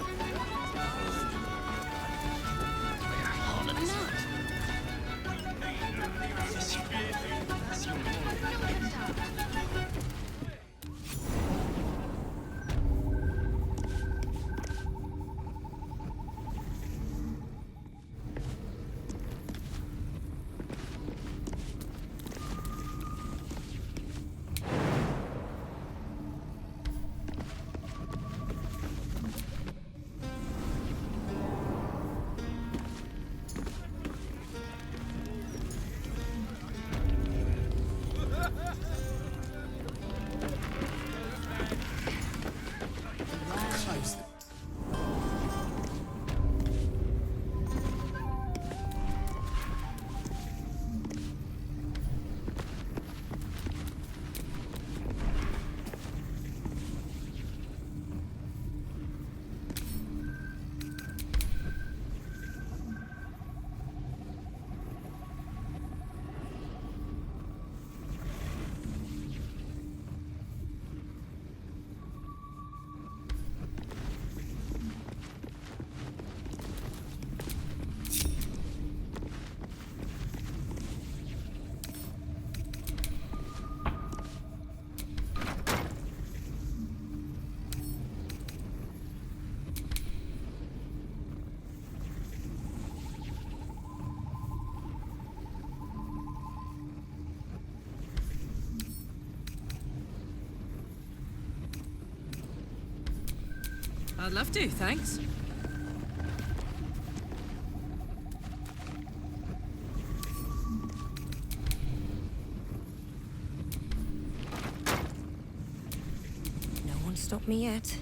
I'd love to, thanks. No one stopped me yet.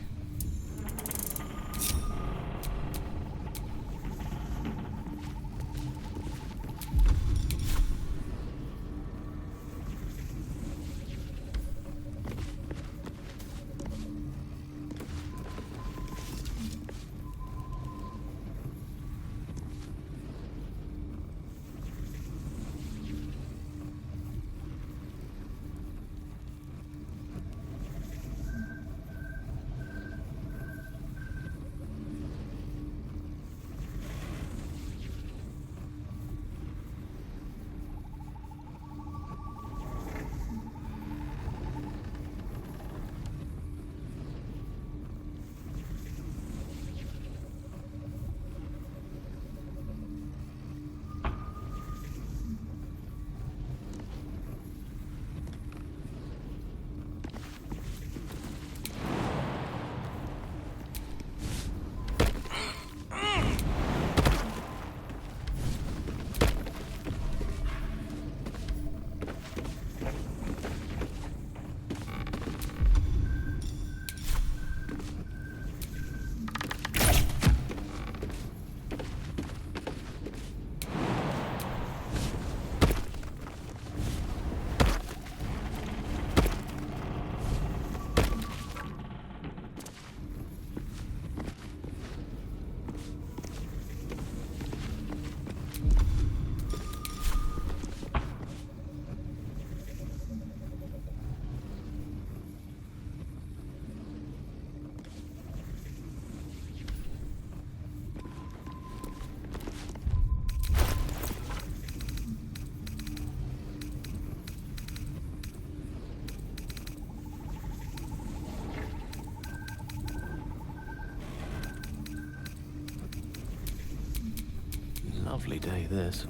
Lovely day, this.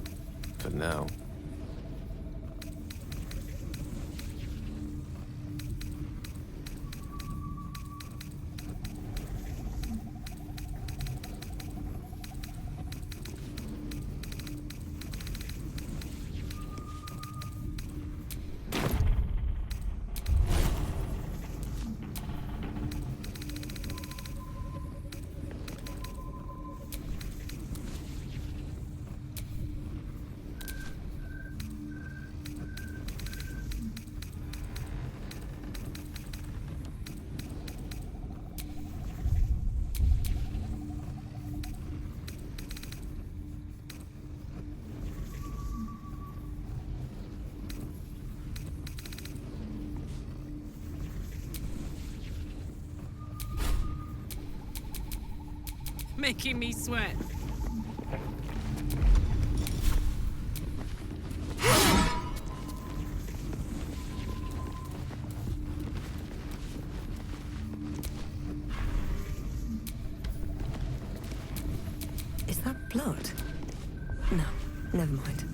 For now. Making me sweat. Is that blood? No, never mind.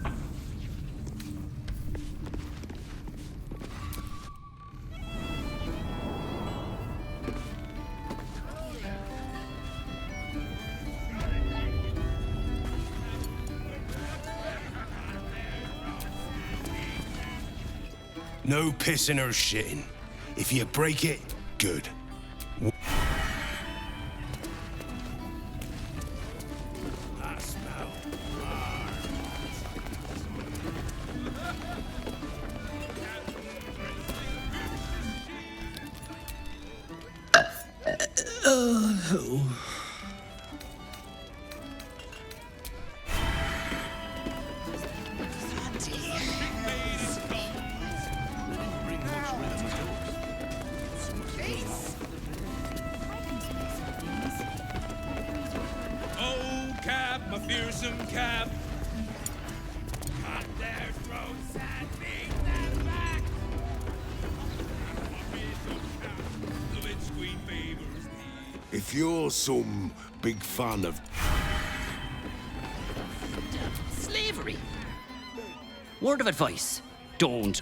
No pissing or shitting. If you break it, good. Fearsome cap. Cut their throats and beat them back. If you're some big fan of slavery, word of advice: don't.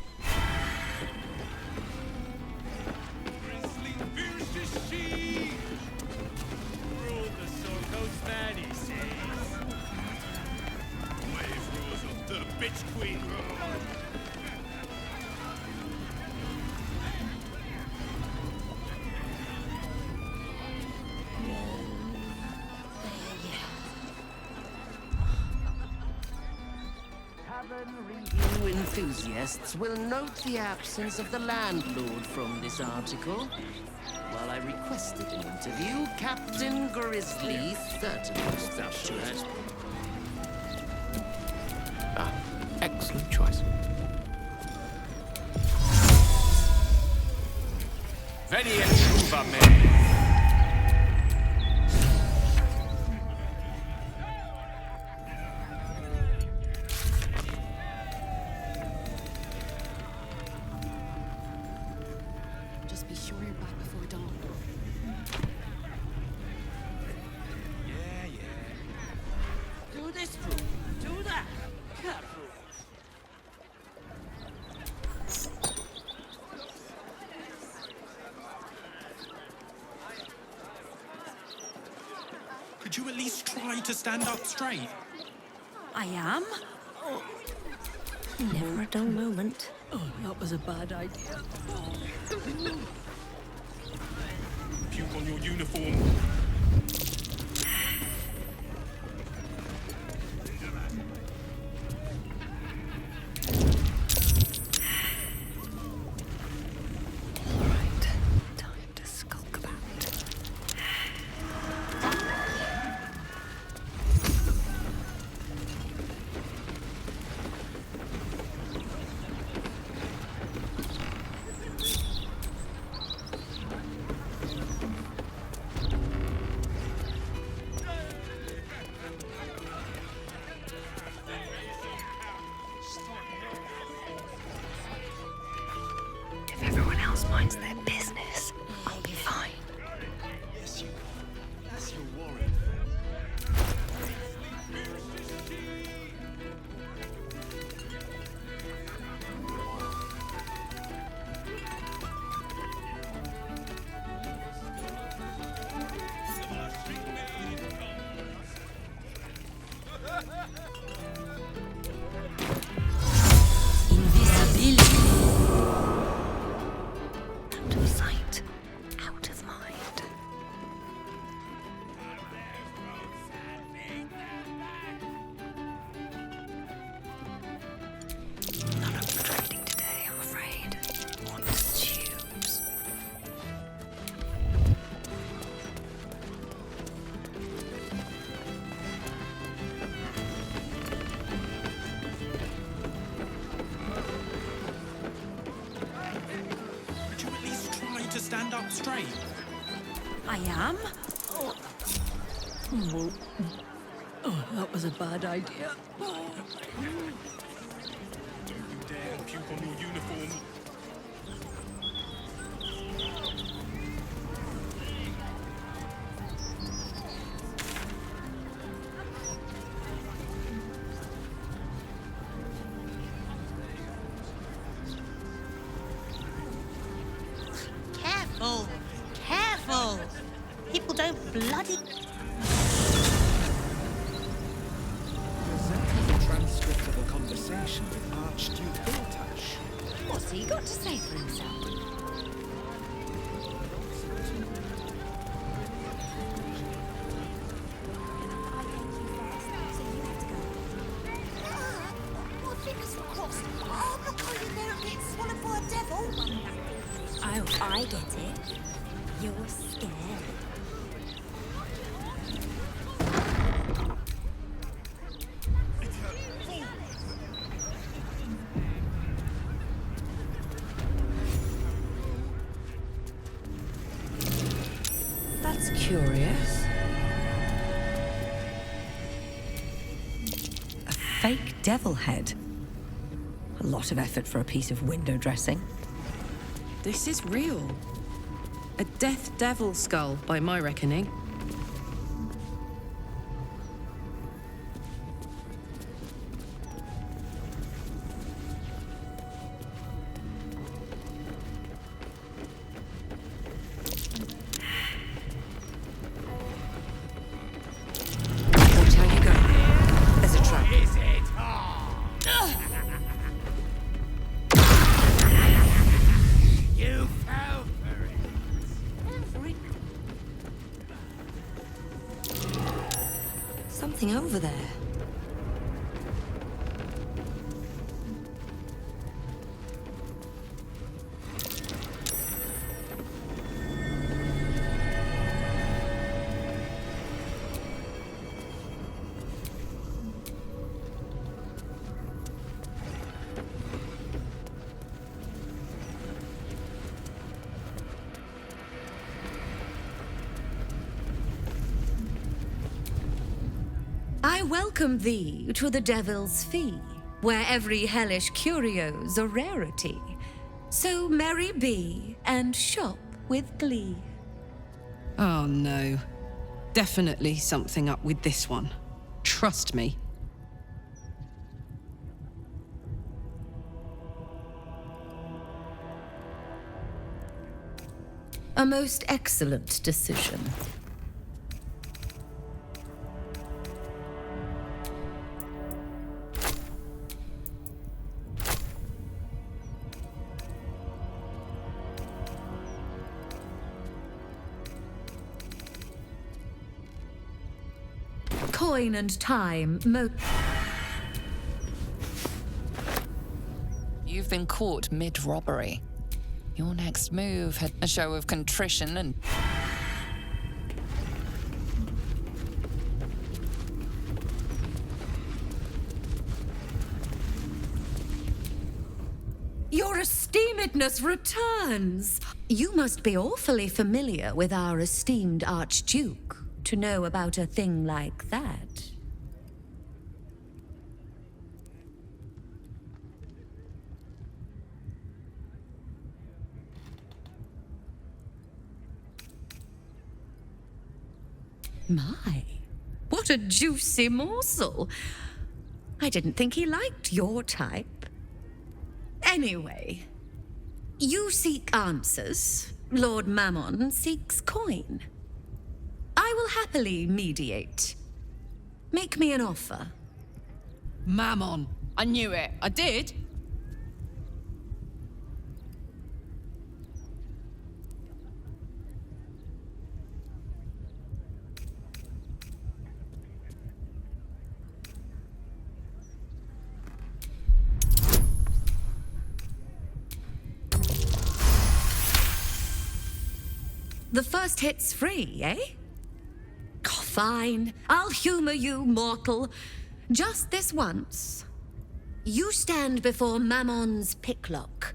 Review enthusiasts will note the absence of the landlord from this article. While I requested an interview, Captain Grizzly certainly stuck to it. Ah, excellent choice. Veni intruva me. Just be sure you're back before dawn. Do this, Prue. Do that. Careful. Could you at least try to stand up straight? I am? Never a dull moment. Oh, that was a bad idea. Puke on your uniform. If everyone else minds their business, I'll be fine. Yes, you are. That's your warrant. Out of sight, out of mind. None of the trading today, I'm afraid. Want the stews. Could you at least try to stand up straight? I am? Oh, that was a bad idea. Don't you dare puke on your uniform. Careful! Careful! People don't bloody... Presenting a transcript of a conversation with Archduke Biltash. What's he got to say for himself? Well, fingers crossed. I'm not going there and get swallowed by a devil. Oh, I get it. You're scared. That's curious. A fake devil head. A lot of effort for a piece of window dressing. This is real. A death devil skull, by my reckoning. Watch how you go. There's a trap. Is it? You fell for it. Something over there. I welcome thee to the Devil's Fee, where every hellish curio's a rarity. So merry be, and shop with glee. Oh no. Definitely something up with this one. Trust me. A most excellent decision. Coin and time, You've been caught mid-robbery. Your next move had a show of contrition and... Your esteemedness returns! You must be awfully familiar with our esteemed Archduke to know about a thing like that. My, what a juicy morsel. I didn't think he liked your type. Anyway, you seek answers. Lord Mammon seeks coin. I will happily mediate. Make me an offer. Mammon. I knew it. I did. The first hit's free, eh? Oh, fine. I'll humor you, mortal. Just this once. You stand before Mammon's picklock,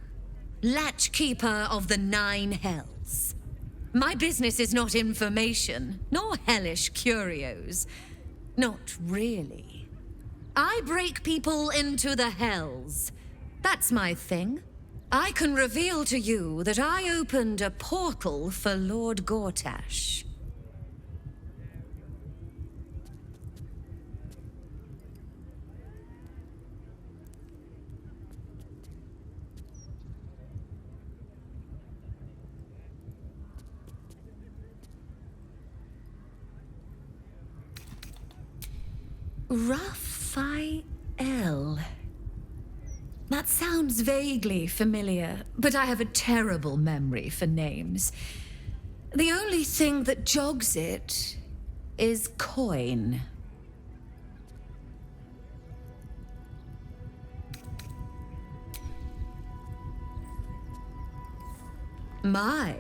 latchkeeper of the 9 hells. My business is not information, nor hellish curios. Not really. I break people into the hells. That's my thing. I can reveal to you that I opened a portal for Lord Gortash. Raphael. That sounds vaguely familiar, but I have a terrible memory for names. The only thing that jogs it is coin. My,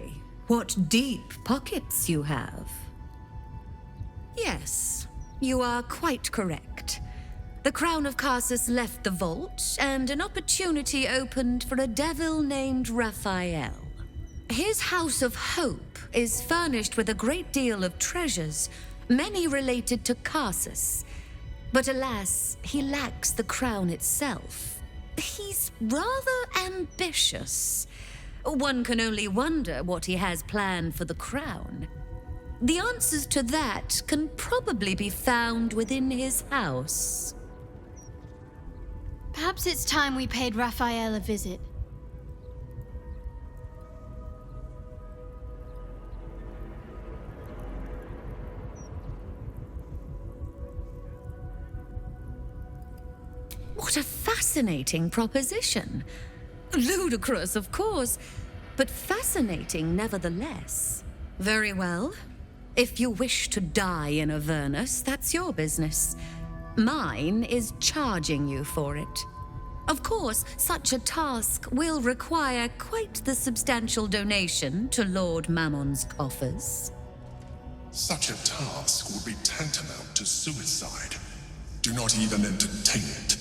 what deep pockets you have. Yes, you are quite correct. The Crown of Carsus left the vault, and an opportunity opened for a devil named Raphael. His House of Hope is furnished with a great deal of treasures, many related to Carsus. But alas, he lacks the crown itself. He's rather ambitious. One can only wonder what he has planned for the crown. The answers to that can probably be found within his house. Perhaps it's time we paid Raphael a visit. What a fascinating proposition. Ludicrous, of course, but fascinating nevertheless. Very well. If you wish to die in Avernus, that's your business. Mine is charging you for it. Of course, such a task will require quite the substantial donation to Lord Mammon's coffers. Such a task would be tantamount to suicide. Do not even entertain it.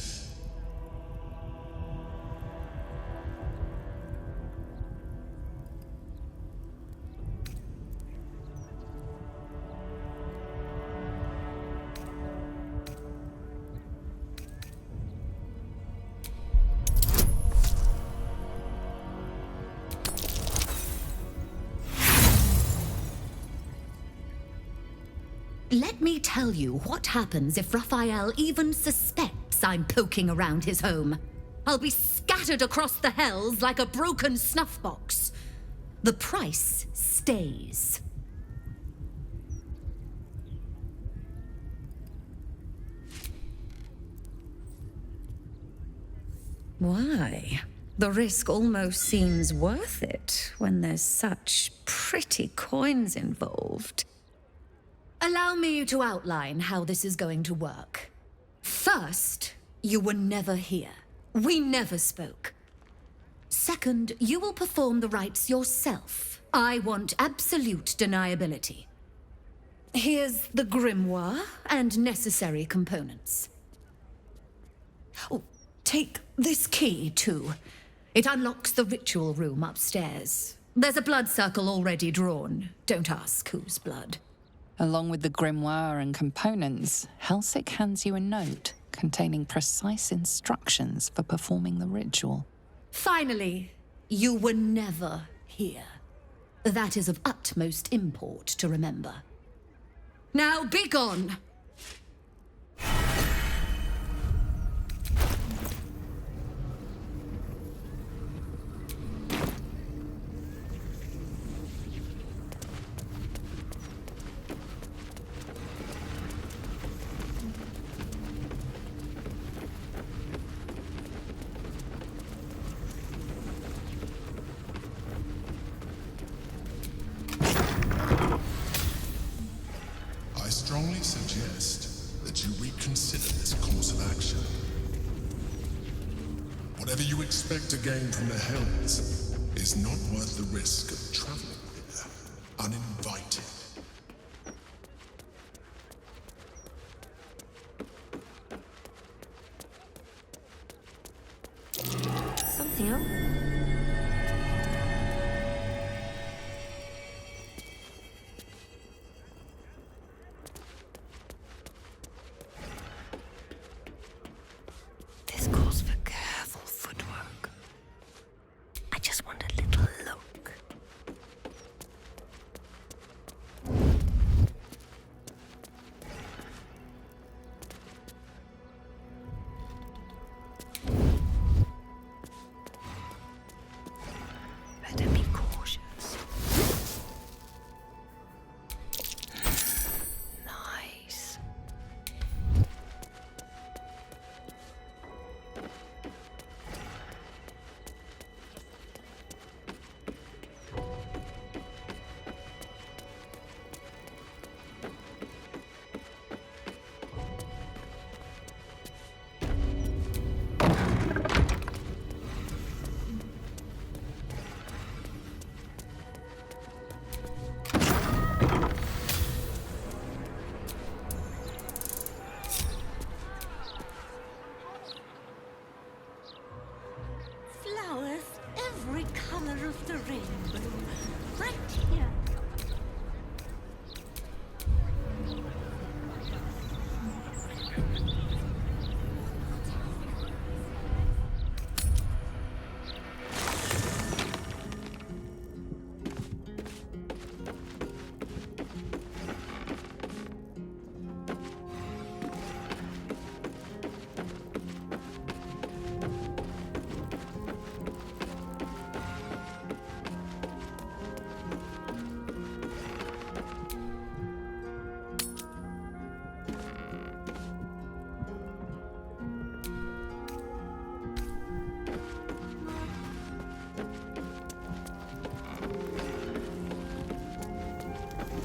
Let me tell you what happens if Raphael even suspects I'm poking around his home. I'll be scattered across the hells like a broken snuff box. The price stays. Why? The risk almost seems worth it when there's such pretty coins involved. Allow me to outline how this is going to work. First, you were never here. We never spoke. Second, you will perform the rites yourself. I want absolute deniability. Here's the grimoire and necessary components. Oh, take this key, too. It unlocks the ritual room upstairs. There's a blood circle already drawn. Don't ask whose blood. Along with the grimoire and components, Helsik hands you a note containing precise instructions for performing the ritual. Finally, you were never here. That is of utmost import to remember. Now be gone! I strongly suggest that you reconsider this course of action. Whatever you expect to gain from the Hells is not worth the risk of traveling here uninvited. Something else? This calls for careful footwork. I just want a little look. Better be cautious. Nice. Flowers, every color of the rainbow. Right here.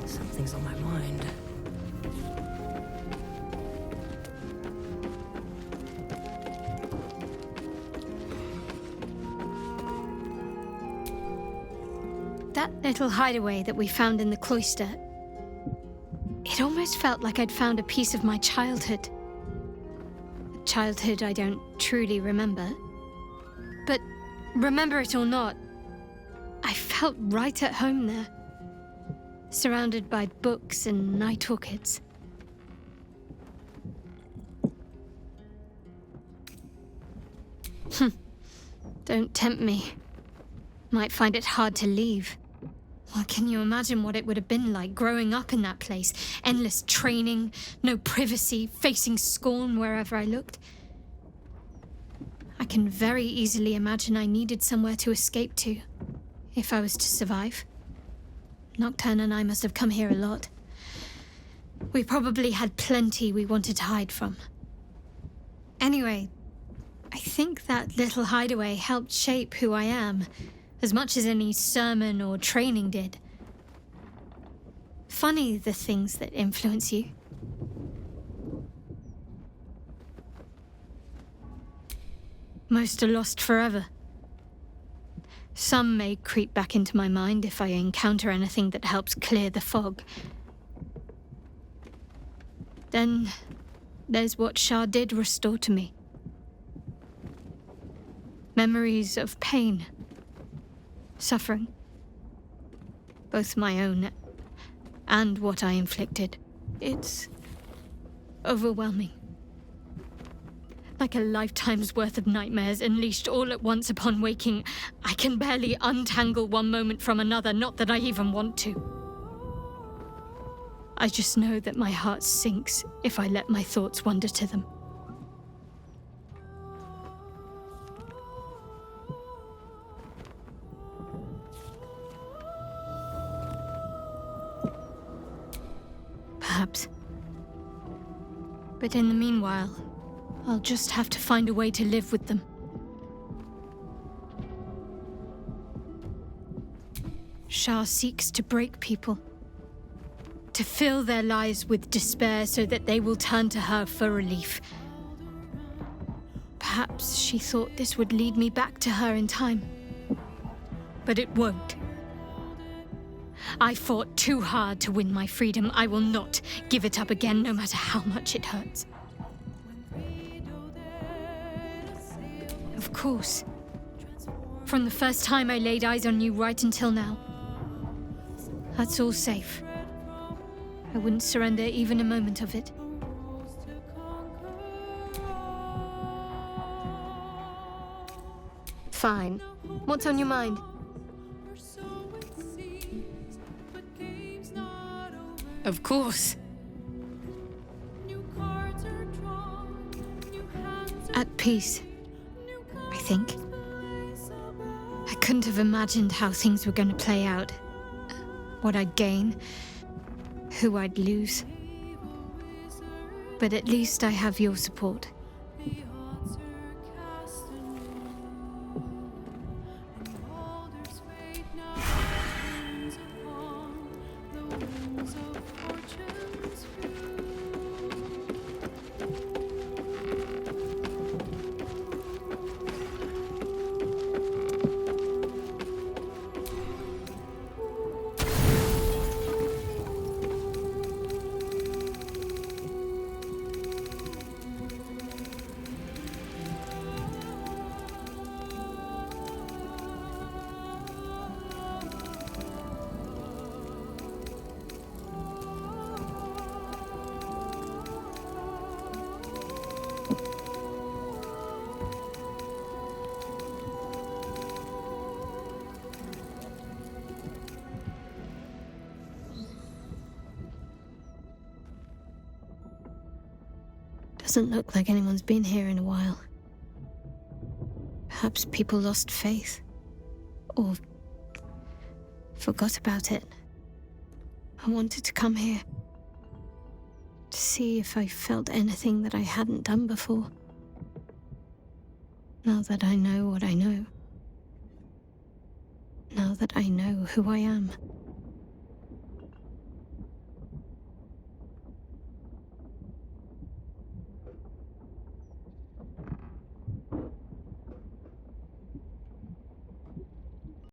Something's on my mind. That little hideaway that we found in the cloister. It almost felt like I'd found a piece of my childhood. A childhood I don't truly remember. But remember it or not, I felt right at home there. Surrounded by books and night orchids. Don't tempt me. Might find it hard to leave. Well, can you imagine what it would have been like growing up in that place? Endless training, no privacy, facing scorn wherever I looked. I can very easily imagine I needed somewhere to escape to, if I was to survive. Nocturne and I must have come here a lot. We probably had plenty we wanted to hide from. Anyway, I think that little hideaway helped shape who I am, as much as any sermon or training did. Funny, the things that influence you. Most are lost forever. Some may creep back into my mind if I encounter anything that helps clear the fog. Then there's what Shah did restore to me. Memories of pain, suffering, both my own and what I inflicted. It's overwhelming. Like a lifetime's worth of nightmares unleashed all at once upon waking. I can barely untangle one moment from another, not that I even want to. I just know that my heart sinks if I let my thoughts wander to them. Perhaps. But in the meanwhile, I'll just have to find a way to live with them. Shah seeks to break people, to fill their lives with despair so that they will turn to her for relief. Perhaps she thought this would lead me back to her in time. But it won't. I fought too hard to win my freedom. I will not give it up again, no matter how much it hurts. Of course. From the first time I laid eyes on you right until now. That's all safe. I wouldn't surrender even a moment of it. Fine. What's on your mind? Of course. At peace, I think. I couldn't have imagined how things were going to play out. What I'd gain, who I'd lose. But at least I have your support. Doesn't look like anyone's been here in a while. Perhaps people lost faith. Or forgot about it. I wanted to come here. To see if I felt anything that I hadn't done before. Now that I know what I know. Now that I know who I am.